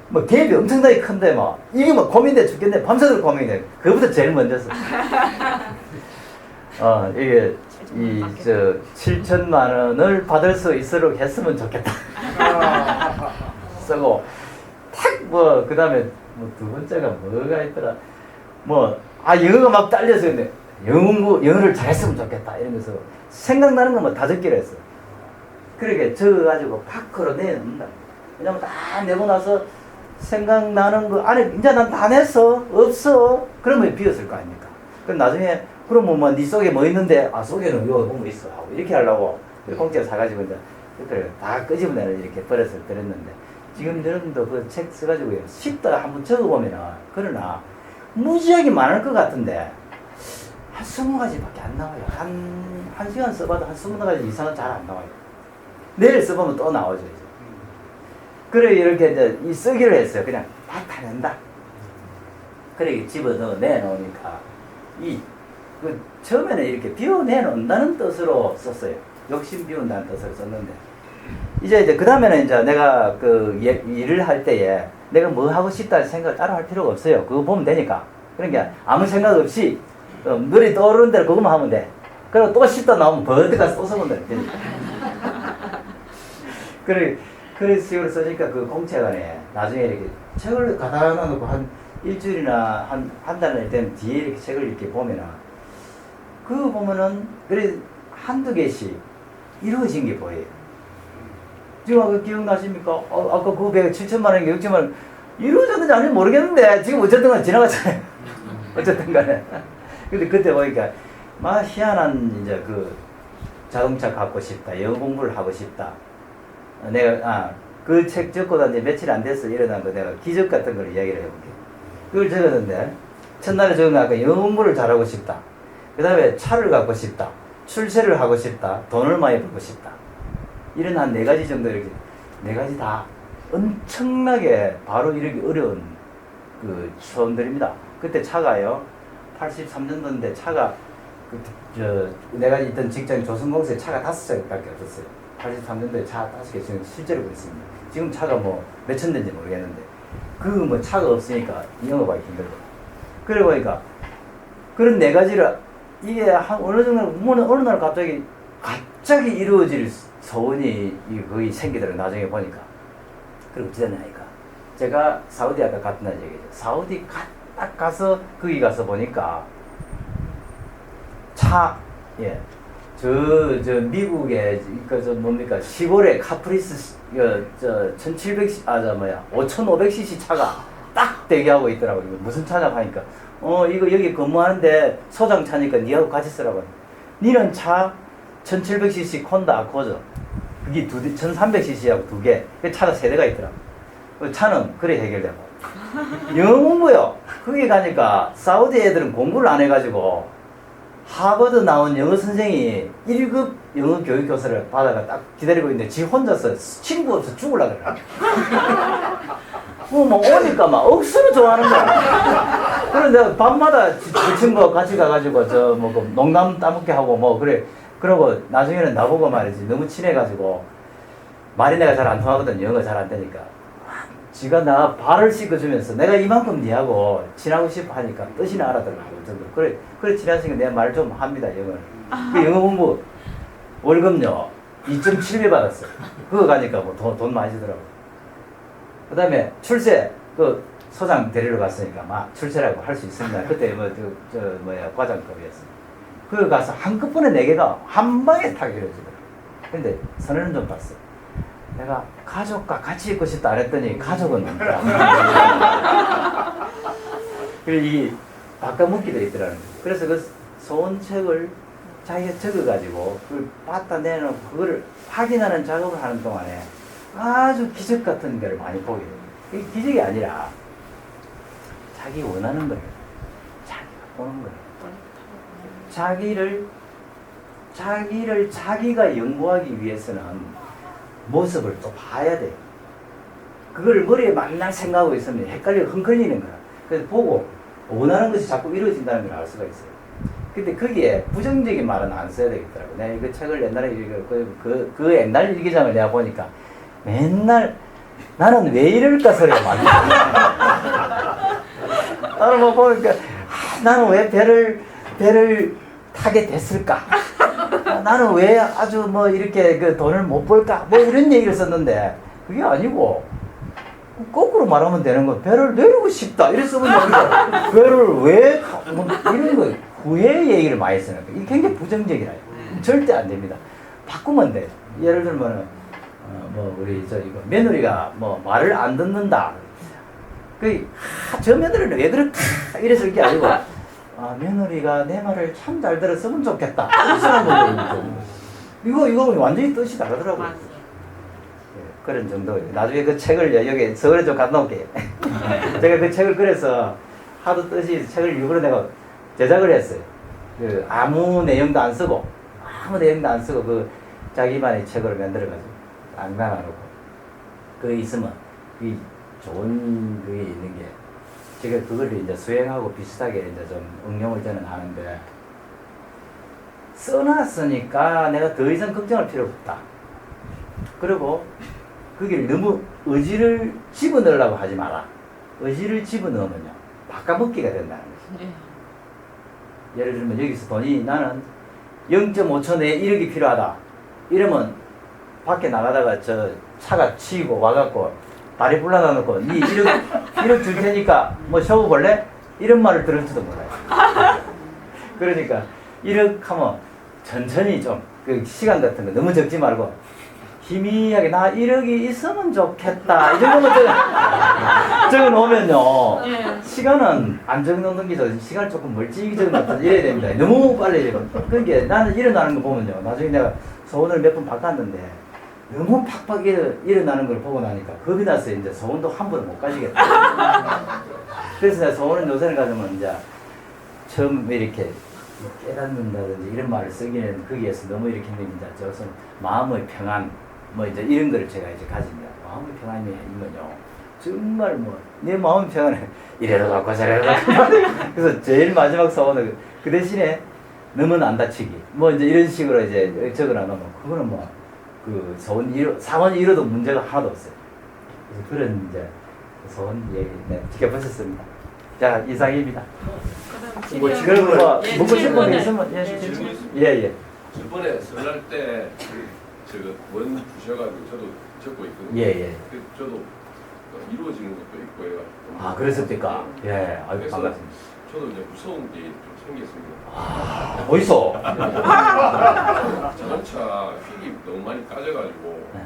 뭐 갭이 엄청나게 큰데 이게 뭐 고민돼 죽겠네. 밤새도록 고민돼. 그거부터 제일 먼저서. 이게 7천만 원을 받을 수 있도록 했으면 좋겠다. 쓰고 그 다음에 두 번째가 뭐가 있더라. 영어가 막 딸려서 근데 영어를 잘했으면 좋겠다 이러면서 생각나는 거 다 적기로 했어. 그렇게 적어가지고 밖으로 내놓는다. 왜냐면 다 내고 나서 생각나는 거 안에 이제 난 다 냈어 없어 그러면 비었을 거 아닙니까. 그럼 나중에 그러면 네 속에 뭐 있는데 속에는 이거 뭐 있어 하고 이렇게 하려고 공짜로 사가지고 이제 그래 다 끄집어내는 이렇게 버릇을 들였는데 지금 여러분도 그 책 써가지고 쉽다가 한번 적어보면은 그러나 무지하게 많을 것 같은데 한 20가지밖에 안 나와요. 한 시간 써봐도 한 20가지 이상은 잘 안 나와요. 내일 써보면 또 나오죠. 이제. 그래 이렇게 이제 쓰기를 했어요. 그냥 다 낸다. 그래 집어넣어 내놓으니까 처음에는 이렇게 비워내놓는다는 뜻으로 썼어요. 욕심 비운다는 뜻으로 썼는데 이제 그 다음에는 이제 내가 일을 할 때에 내가 뭐 하고 싶다 생각을 따로 할 필요가 없어요. 그거 보면 되니까. 그러니까 아무 생각 없이 눈이 떠오르는 대로 그것만 하면 돼. 그리고 또 싶다 나오면 버드가 또 쓰면 돼. 그런 식으로 써니까 그 공책 안에 나중에 이렇게 책을 갖다 놔놓고 한 일주일이나 한 달이 된 뒤에 이렇게 책을 이렇게 보면은 그거 보면은 그래 한두 개씩 이루어진 게 보여요. 지금 아까 기억나십니까? 아까 그 배가 7천만 원인가 6천만 원 이루어졌는지 아닌지 모르겠는데 지금 어쨌든 간에 지나갔잖아요. 어쨌든 간에. 근데 그때 보니까 막 희한한 이제 자동차 갖고 싶다. 영어 공부를 하고 싶다. 내가 그 책 적고 이제 며칠 안 돼서 일어난 거 내가 기적 같은 걸 이야기를 해볼게. 그걸 적었는데 첫날에 적은 거 아까 영어 공부를 잘하고 싶다. 그 다음에 차를 갖고 싶다. 출세를 하고 싶다, 돈을 많이 벌고 싶다. 이런 한 4가지 정도 이렇게 4가지 다 엄청나게 바로 이르기 어려운 그 소원들입니다. 그때 차가요. 83년도인데 차가 내가 있던 직장인 조선공사에 차가 5대밖에 없었어요. 83년도에 차 5개 지금 실제로 그랬습니다. 지금 차가 뭐 몇천 대인지 모르겠는데 그 뭐 차가 없으니까 영업하기 힘들고. 그래 보니까 그런 4가지를 이게 한 어느 정도 어느 날 갑자기 이루어질 소원이 거의 생기더라고요. 나중에 보니까. 그리고 어찌 됐냐니까 제가 사우디 아까 갔던 얘기죠. 사우디 딱 가서 거기 가서 보니까 저 미국의 저 뭡니까 시골에 카프리스 5,500cc 차가 딱 대기하고 있더라고요. 무슨 차냐 하니까 이거 여기 근무하는데 소장 차니까 니하고 같이 쓰라고. 니는 차 1,700cc 콘다 아코드 그게 1,300cc하고 2개 그 차가 3대가 있더라고. 그 차는 그래 해결되고 영어 공부요. 거기 가니까 사우디 애들은 공부를 안 해가지고 하버드 나온 영어 선생이 1급 영어 교육 교사를 받아가 딱 기다리고 있는데 지 혼자서 친구 없어 죽으려고 그래. 뭐 오니까 막 억수로 좋아하는 거야. 그래서 내가 밤마다 그 친구와 같이 가가지고 그 농담 따먹게 하고 그래. 그러고 나중에는 나보고 말이지 너무 친해가지고 말이 내가 잘 안 통하거든. 영어 잘 안 되니까. 지가 나 발을 씻어주면서 내가 이만큼 니하고 친하고 싶어 하니까 뜻이나 알아들라고 정도. 그래 친하시니까 내가 말 좀 합니다 영어를. 그 영어 공부 월급요 2.7배 받았어요. 그거 가니까 뭐 돈 많이 주더라고. 그 다음에 출세 그 소장 데리러 갔으니까 막 출세라고 할 수 있습니다. 그때 과장급이었어요. 그거 가서 한꺼번에 4개가 한 방에 탁 이루어지더라고. 근데 선언은 좀 봤어. 내가 가족과 같이 있고 싶다 안 했더니 가족은 없더라. 그리고 이 바꿔먹기도 있더라는 거예요. 그래서 그 소원책을 자기가 적어가지고 그걸 갖다 내놓고 그거를 확인하는 작업을 하는 동안에 아주 기적 같은 걸 많이 보게 돼요. 이게 기적이 아니라 자기 원하는 거예요. 자기가 보는 거예요. 자기가 연구하기 위해서는 모습을 또 봐야 돼요. 그걸 머리에 맨날 생각하고 있으면 헷갈리고 흥걸리는 거야. 그래서 보고 원하는 것이 자꾸 이루어진다는 걸 알 수가 있어요. 근데 거기에 부정적인 말은 안 써야 되겠더라고. 내가 이거 책을 옛날에 그 옛날 일기장을 내가 보니까 맨날 나는 왜 이럴까 소리가 많이 나는 뭐 보니까 나는 왜 배를 타게 됐을까? 나는 왜 아주 이렇게 그 돈을 못 벌까? 이런 얘기를 썼는데 그게 아니고 거꾸로 말하면 되는 거. 배를 내리고 싶다. 이래 쓰면 되는데 배를 왜 이런 거 후회 얘기를 많이 쓰는 거. 이게 굉장히 부정적이라요. 절대 안 됩니다. 바꾸면 돼. 예를 들면은 우리 이거 며느리가 말을 안 듣는다. 저 며느리는 왜 그럴까? 이래 쓸 게 아니고 며느리가 내 말을 참 잘 들었으면 좋겠다. 이런 사람들 이거 완전히 뜻이 다르더라고요. 네, 그런 정도. 나중에 그 책을 여기 서울에 좀 갖다 놓을게요. 제가 그 책을 그래서 하도 뜻이 책을 일부러 내가 제작을 했어요. 아무 내용도 안 쓰고 그 자기만의 책을 만들어가지고 안 나눠놓고 그게 있으면 그 좋은 그게 있는 게 제가 그걸 이제 수행하고 비슷하게 이제 좀 응용을 저는 하는데 써놨으니까 내가 더 이상 걱정할 필요 없다. 그리고 그게 너무 의지를 집어넣으려고 하지 마라. 의지를 집어넣으면요 바꿔먹기가 된다는 거죠. 예를 들면 여기서 돈이 나는 0.5초 내에 1억이 필요하다. 이러면 밖에 나가다가 저 차가 치이고 와갖고 다리 불러다 놓고 니 1억 줄 테니까 쇼부 볼래? 이런 말을 들을지도 몰라요. 그러니까 1억 하면 천천히 좀 그 시간 같은 거 너무 적지 말고 희미하게 나 1억이 있으면 좋겠다 이 정도만 적어 놓으면요 시간은 안 적어 놓는 게 시간을 조금 멀찍이 적어 놓고 이래야 됩니다. 너무 빨리 그러니까 나는 일어나는 거 보면요 나중에 내가 소원을 몇 번 바꿨는데 너무 팍팍 일어나는 걸 보고 나니까 겁이 나서 이제 소원도 한 번은 못 가지겠다. 그래서 내가 소원을 요새는 가지면 이제 처음 이렇게 뭐 깨닫는다든지 이런 말을 쓰기는 거기에서 너무 이렇게 힘듭니다. 저것은 마음의 평안 뭐 이제 이런 거를 제가 이제 가집니다. 마음의 평안이면요 정말 뭐 내 마음 평안해 이래도 갖고 저래도 갖고 그래서 제일 마지막 소원은 그 대신에 너는 안 다치기 뭐 이제 이런 식으로 이제 적어놔놓으면 그거는 뭐 그 사원이 이뤄도 문제가 하나도 없어요. 그래서 그런 이제 소원 얘기 네, 지켜보셨습니다. 자 이상입니다. 그럼 뭐 질문. 지금 뭐 예, 묻고 싶은 거 질문을. 있으면 예, 예. 질문 있습니다. 예. 저번에 설날 때 저원 주셔가지고 저도 적고 있거든요. 예. 그 저도 이루어지는 것도 있고 해가. 아 그랬습니까? 예. 아이고 그래서 반갑습니다. 저도 이제 무서운 게 좀 생겼습니다. 아 어디서? 자동차 휠이 너무 많이 까져가지고 네.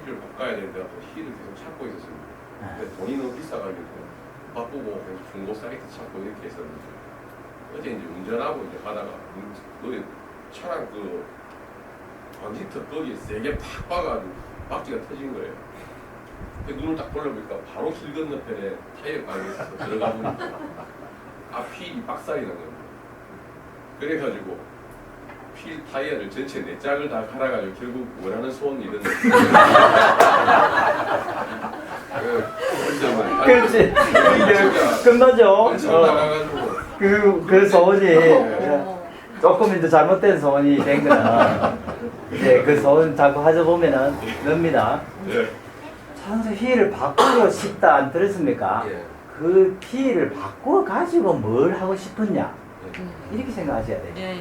휠을 바꿔야 되는데 휠을 계속 찾고 있었습니다. 네. 근데 돈이 너무 비싸가지고 바꾸고 계속 중고 사이트 찾고 이렇게 했었는데 어제 이제 운전하고 이제 가다가 너희 차량 그 방지턱 거기에 세게 팍 박아가지고 바퀴가 터진 거예요. 그 눈을 딱 돌려보니까 바로 길 건너편에 타이어 가게에 있어서 들어가 보니까 앞 휠이 박살이 난 겁니다. 그래가지고 휠 타이어를 전체 4짝을 다 갈아가지고 결국 원하는 소원을 이뤘는데 그렇지. 끝나죠. 완전 나가가지고 그 소원이 네. 조금 이제 잘못된 소원이 된 거는 이제 그 소원 자꾸 하다 보면은 늡니다. 네. 차선수 휠을 바꾸고 싶다 안 들었습니까? 예. 그 휠을 바꾸어 가지고 뭘 하고 싶었냐 이렇게 생각하셔야 돼요. 예.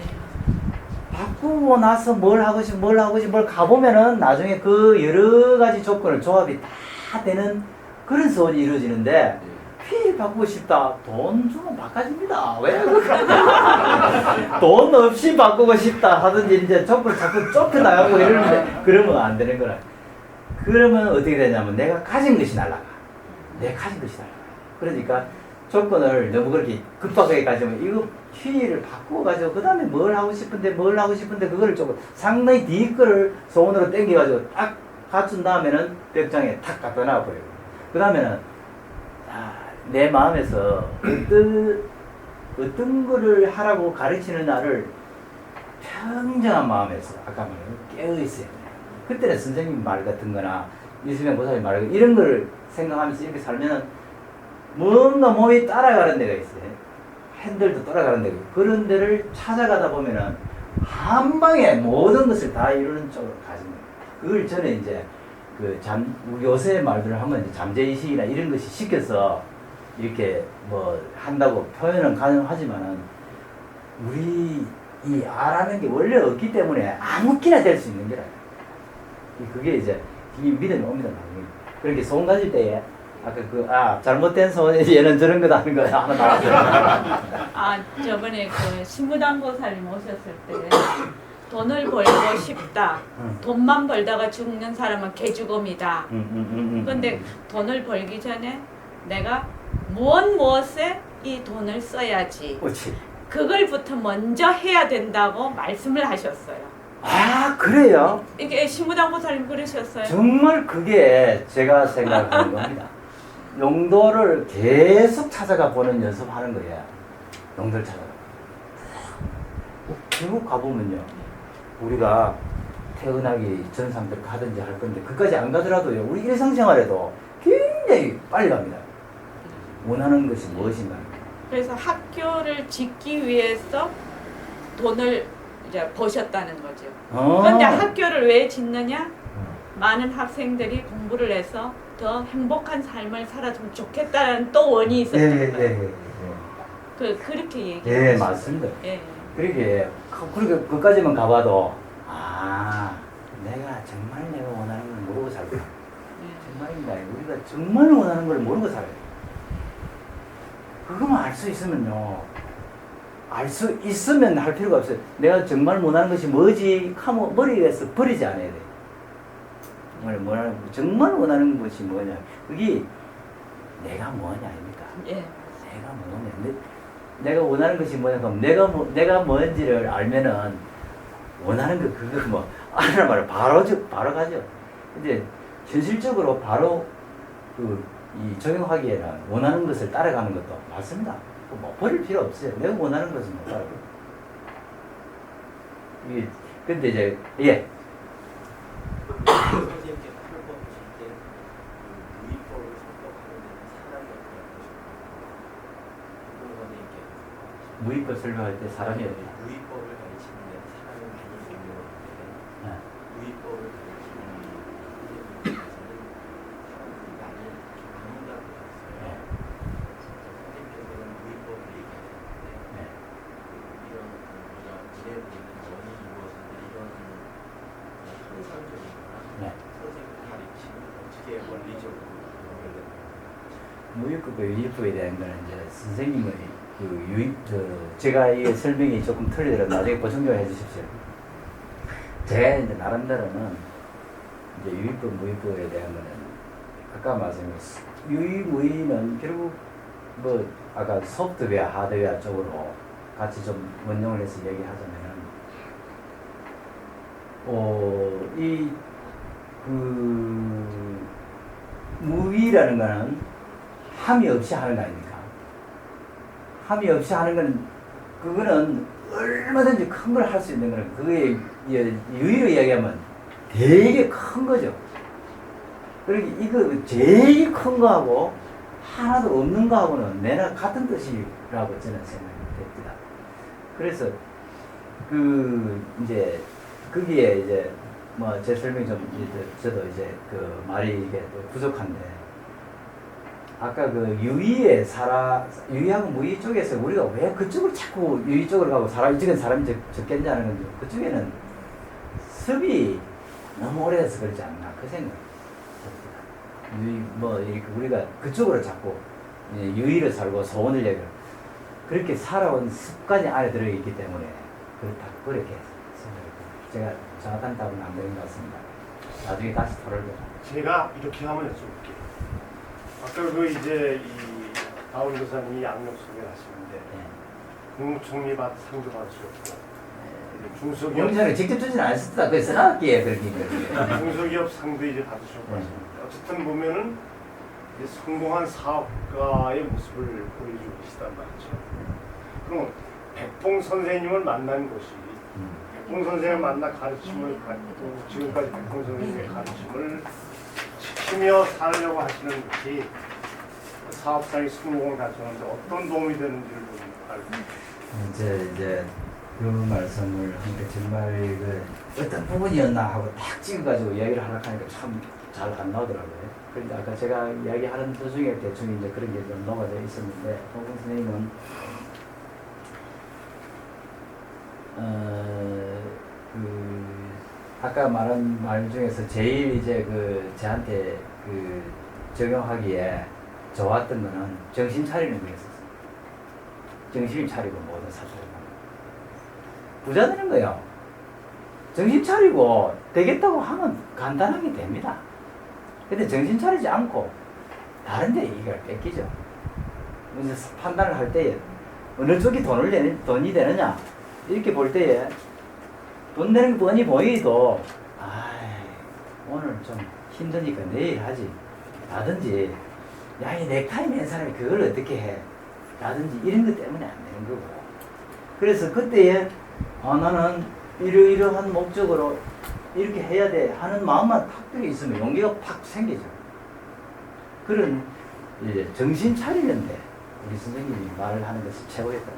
바꾸고 나서 뭘 하고 싶 뭘 가보면은 나중에 그 여러 가지 조건을 조합이 다 되는 그런 소원이 이루어지는데 휠 바꾸고 싶다 돈 주면 바꿔줍니다. 왜 돈 없이 바꾸고 싶다 하든지 이제 조건을 자꾸 좁혀 나가고 이러는데 그러면 안 되는 거라. 그러면 어떻게 되냐면 내가 가진 것이 날라가. 내가 가진 것이 날라가. 그러니까 조건을 너무 그렇게 급하게 가지면 이거 휠을 바꾸어가지고 그 다음에 뭘 하고 싶은데 그거를 조금 상당히 뒤 거를 소원으로 땡겨가지고 딱 갖춘 다음에는 벽장에 탁 갖다 놔버려요. 그 다음에는 내 마음에서 어떤 거를 하라고 가르치는 나를 평정한 마음에서 아까 말한 깨어있어야 돼요. 그때는 선생님 말 같은 거나 이수명 고사님 말 같은 거 이런 걸 생각하면서 이렇게 살면은 뭔가 몸이 따라가는 데가 있어요. 핸들도 따라가는 데가 있고 그런 데를 찾아가다 보면은 한 방에 모든 것을 다 이루는 쪽으로 가진 거예요. 그걸 저는 이제 요새 말들을 하면 이제 잠재의식이나 이런 것이 시켜서 이렇게 뭐 한다고 표현은 가능하지만은 우리 이 알아는 게 원래 없기 때문에 아무끼나 될 수 있는 거라. 그게 이제 이 믿음이 옵니다. 그렇게 소원 가질 때에 아까 잘못된 소원이 얘는 저런 거다 하는 거 하나 나왔어요. 아 저번에 그 신무당 보살님 오셨을 때 돈을 벌고 싶다. 돈만 벌다가 죽는 사람은 개죽음이다. 그런데 돈을 벌기 전에 내가 무엇에 이 돈을 써야지. 그렇지. 그걸부터 먼저 해야 된다고 말씀을 하셨어요. 아 그래요? 이게 신무당 보살님 그러셨어요. 정말 그게 제가 생각하는 겁니다. 용도를 계속 찾아가 보는 연습하는 거예요. 용도를 찾아가. 결국 가보면요. 우리가 태어나기 전 상태로 가든지 할 건데 그까지 안 가더라도요. 우리 일상생활에도 굉장히 빨리 갑니다. 원하는 것이 무엇인가. 그래서 학교를 짓기 위해서 돈을 이제 버셨다는 거죠. 그런데 학교를 왜 짓느냐? 많은 학생들이 공부를 해서 더 행복한 삶을 살았으면 좋겠다는 또 원이 있었던 거예요. 그렇게 얘기해요. 예, 맞습니다. 예. 그러게 그까지만 가봐도 내가 정말 내가 원하는 걸 모르고 살고 정말입니다. 우리가 정말 원하는 걸 모르고 살아요. 그거만 알 수 있으면요. 알 수 있으면 할 필요가 없어요. 내가 정말 원하는 것이 뭐지 하면 머리에서 버리지 않아야 돼. 정말 원하는 것이 뭐냐. 그게 내가 뭐냐 아닙니까? 예. 내가 뭐냐. 내가 원하는 것이 뭐냐. 그럼 내가 뭔지를 알면은 원하는 거 그거 뭐 알아 말아 바로 가죠. 근데 현실적으로 바로 이 적용하기에는 원하는 것을 따라가는 것도 맞습니다. 뭐 버릴 필요 없어요. 내가 원하는 것은 못 따라가고. 이게 근데 이제 예. 선생님께 풀법 주실 때 무위법을 설법하는 데는 사람이 어떻게 선생님께 무위법 설명할 때 사람이 어디? 무위법을 가르치는 데는 사람이 많이 등용하는데 네. 무위법을 가르치는 선생님께서는 사람들이 많이 방문다고 하셨어요. 네. 선생님께서는 무위법을 얘기하셨는데 네. 이런 우리가 지내보는 원인이 무엇인데 이런 현상적이거나 네. 선생님 가르침을 어떻게 원리적으로 연결되나요? 무위법과 유위법에 대한 거는 이제 선생님의 그 제가 이 설명이 조금 틀리더라도 나중에 보충 좀 해주십시오. 제가 이제 나름대로는 이제 유위법, 무위법에 대한 거는 아까 말씀드렸 유위무위는 결국 뭐 아까 소프트웨어, 하드웨어 쪽으로 같이 좀 원용을 해서 얘기하자면은 무위라는 거는 함이 없이 하는 거 아닙니까? 함이 없이 하는 건 그거는 얼마든지 큰 걸 할 수 있는 거는 그게 유의로 이야기하면 되게 큰 거죠. 그리고 이거 제일 큰 거하고 하나도 없는 거하고는 내나 같은 뜻이라고 저는 생각이 됩니다. 그래서 이제 거기에 이제 뭐 제 설명이 좀 저도 이제 그 말이 이게 부족한데 아까 그 유의하고 무의 쪽에서 우리가 왜 그쪽을 자꾸 유의 쪽으로 가고 이쪽엔 사람이 적겠냐는 건데 그쪽에는 습이 너무 오래돼서 그렇지 않나 그 생각이 듭니다. 뭐 이렇게 우리가 그쪽으로 자꾸 유의를 살고 소원을 얘기를 그렇게 살아온 습관이 안에 들어있기 때문에 그렇게 생각이 듭니다. 제가 정확한 답은 안 되는 것 같습니다. 나중에 다시 토론을 제가 이렇게 한번 여쭤볼게요. 아까 그 이제 이 다운 교사님이 양력 소개하시는데 국무총리받 상도 받으셨고 중소기업 공사를 직접 주진 않았었다. 그래서 나왔기에 그렇게 중소기업 상도 이제 받으셨고 하시는데 어쨌든 보면은 이제 성공한 사업가의 모습을 보여주고 계시단 말이죠. 그럼 백봉 선생님을 만난 곳이 백봉 선생님을 만나 가르침을 받고 지금까지 백봉 선생님의 가르침을 지키며 살려고 하시는 것이 사업상의 성공을 가져오는데 어떤 도움이 되는지를 좀 알고 이제 그 말씀을 하니까 정말 그 어떤 부분이었나 하고 딱 찍어가지고 이야기를 하려고 하니까 참 잘 안 나오더라고요. 그런데 아까 제가 이야기하는 도중에 대충 이제 그런 게 좀 녹아져 있었는데 홍근 선생님은 아까 말한 말 중에서 제일 이제 저한테 적용하기에 좋았던 거는 정신 차리는 거였었어요. 정신 차리고 모든 사실을 부자 되는 거예요. 정신 차리고 되겠다고 하면 간단하게 됩니다. 근데 정신 차리지 않고 다른 데 이걸 뺏기죠. 그래서 판단을 할 때에 어느 쪽이 돈이 되느냐 이렇게 볼 때에 돈 되는 뻔히 보이도 오늘 좀 힘드니까 내일 하지 라든지 이 넥타이 맨 사람이 그걸 어떻게 해 라든지 이런 것 때문에 안 되는 거고 그래서 그때에 나는 이러이러한 목적으로 이렇게 해야 돼 하는 마음만 탁 들어 있으면 용기가 팍 생기죠. 그런 이제 정신 차리는데 우리 선생님이 말을 하는 것이 최고였다.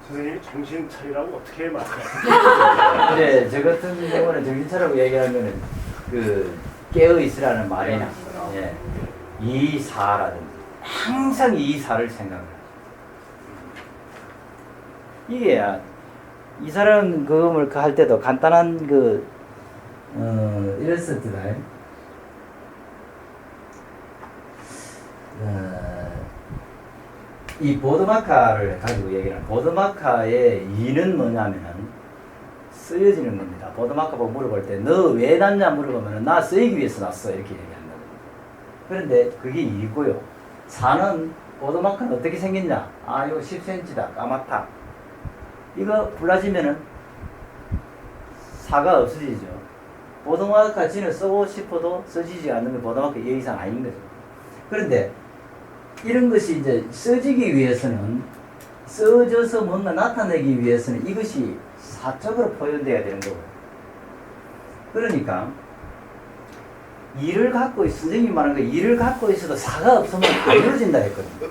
선생님이 정신 차리라고 어떻게 말해요? 네, 저 같은 경우는 정신 차리라고 얘기하는 거는 깨어 있으라는 말이나 이사라든지 항상 이사를 생각을 하죠. 이게 이 사람 그걸 할 때도 간단한 이랬었잖아요. 이 보드마카를 가지고 얘기를 하는 보드마카의 이는 뭐냐면은 쓰여지는 겁니다. 보드마카 보고 물어볼 때 너 왜 났냐 물어보면 나 쓰이기 위해서 났어 이렇게 얘기한다고. 그런데 그게 이고요. 사는 보드마카는 어떻게 생겼냐? 이거 10cm다 까맣다. 이거 불라지면은 사가 없어지죠. 보드마카 진을 쓰고 싶어도 써지지 않는 보드마카 이 이상 아닌 거죠. 그런데 이런 것이 이제 써지기 위해서는 써져서 뭔가 나타내기 위해서는 이것이 사적으로 표현돼야 되는 거고요. 그러니까 일을 갖고 선생님이 말한 거 일을 갖고 있어도 사가 없으면 안 이루어진다 했거든요.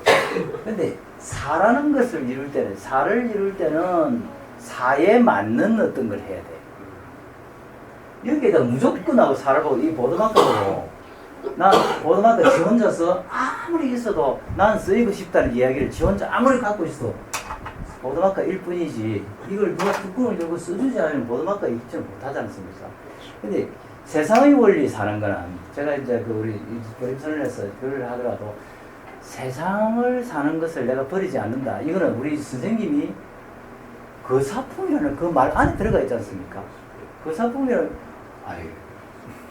근데 사라는 것을 이룰 때는 사를 이룰 때는 사에 맞는 어떤 걸 해야 돼. 여기에다 무조건 하고 사를 보고 이 보드마크 보고 난 보드마크 지 혼자서 아무리 있어도 난 쓰이고 싶다는 이야기를 지 혼자 아무리 갖고 있어도 보드마크 일뿐이지 이걸 누가 뚜껑을 들고 써주지 않으면 보드마크 입증 못하지 않습니까? 근데 세상의 원리 사는 거는 제가 이제 그 우리 교립선언에서 교류를 하더라도 세상을 사는 것을 내가 버리지 않는다. 이거는 우리 선생님이 그 사품이라는 그 말 안에 들어가 있지 않습니까? 그 사품이라는 아이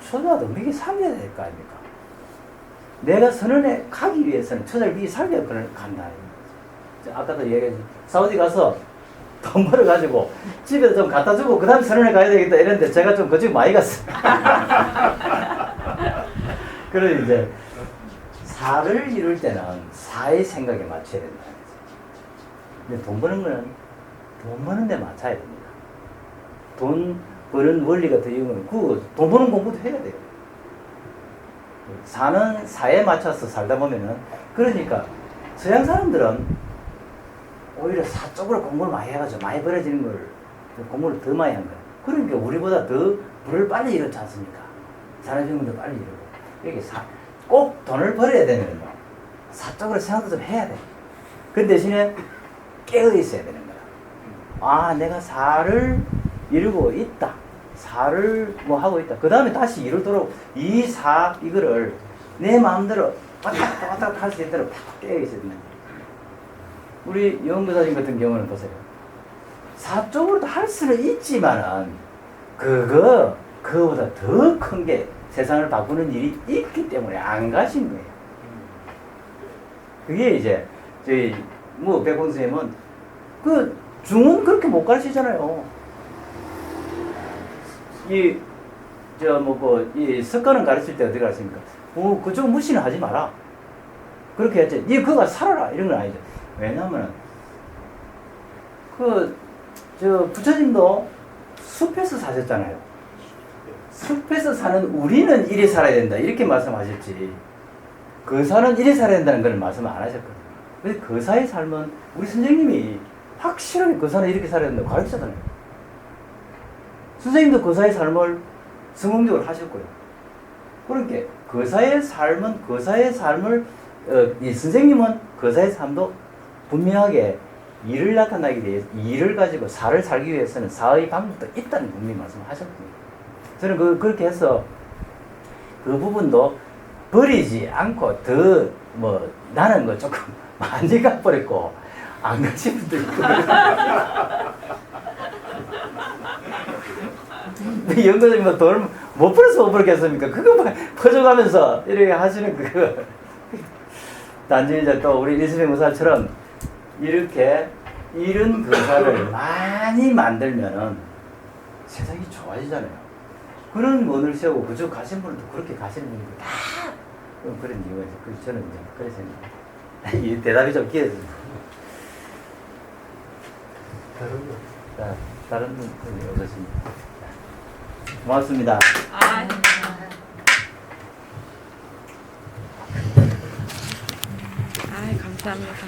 초자도 미리 살려야 될 거 아닙니까? 내가 선언에 가기 위해서는 초자를 미리 살려야 간다. 아까도 얘기했지. 사우디 가서 돈 벌어가지고 집에서 좀 갖다 주고 그 다음에 선언에 가야 되겠다 이랬는데 제가 좀 거짓 많이 갔어요. 그래서 이제 사를 이룰 때는 사의 생각에 맞춰야 된다. 근데 돈 버는 거는 돈 버는 데 맞춰야 됩니다. 돈 버는 원리 같은 경우는 돈 버는 공부도 해야 돼요. 사는 사에 맞춰서 살다 보면은 그러니까 서양 사람들은 오히려 사적으로 공부를 많이 해가지고 많이 벌어지는 걸 공부를 더 많이 한 거예요. 그러니까 우리보다 더 불을 빨리 이뤘지 않습니까? 산업혁명도 빨리 이루고. 이게 꼭 돈을 벌어야 되면 사적으로 생각도 좀 해야 돼. 그 대신에 깨어 있어야 되는 거야. 아, 내가 사를 이루고 있다. 사를 뭐 하고 있다. 그 다음에 다시 이루도록 이거를 내 마음대로 왔다 갔다 할 수 있도록 깨어 있어야 된다. 우리 영교사님 같은 경우는 보세요. 사적으로도 할 수는 있지만은 그거보다 더 큰 게 세상을 바꾸는 일이 있기 때문에 안 가신 거예요. 그게 이제 저희 백봉 선생님은 그 중은 그렇게 못 가르치잖아요. 이 석가는 가르칠 때 어떻게 가르칩니까? 그쪽 무시는 하지 마라. 그렇게 했지. 그거 살아라 이런 건 아니죠. 왜냐면 부처님도 숲에서 사셨잖아요. 숲에서 사는 우리는 이리 살아야 된다 이렇게 말씀하셨지. 거사는 이리 살아야 된다는 걸 말씀 안 하셨거든요. 근데 거사의 삶은 우리 선생님이 확실하게 거사는 이렇게 살아야 된다고 가르치잖아요. 선생님도 거사의 삶을 성공적으로 하셨고요. 그러니까 거사의 삶을 이 선생님은 거사의 삶도 분명하게 일을 나타나기 위해서 일을 가지고 사를 살기 위해서는 사의 방법도 있다는 분명히 말씀하셨거든요. 저는 그렇게 해서 그 부분도 버리지 않고 나는 조금 많이 가버렸고 안 가신 분도 있고. 영도님은 돈을 못 벌어서 못 벌겠습니까? 그거 퍼져가면서 이렇게 하시는 그거. 단지 이제 또 우리 이수명 의사처럼 이렇게 이런 교사를 많이 만들면은 세상이 좋아지잖아요. 그런 원을 세우고 그쪽 가신 분들도 그렇게 가시는 분들도 다 그런 이유가 있어요. 그래서 저는 이제 그래서 이 대답이 좀 길어집니다. 다른 분이 어떠십니까? 고맙습니다. 감사합니다.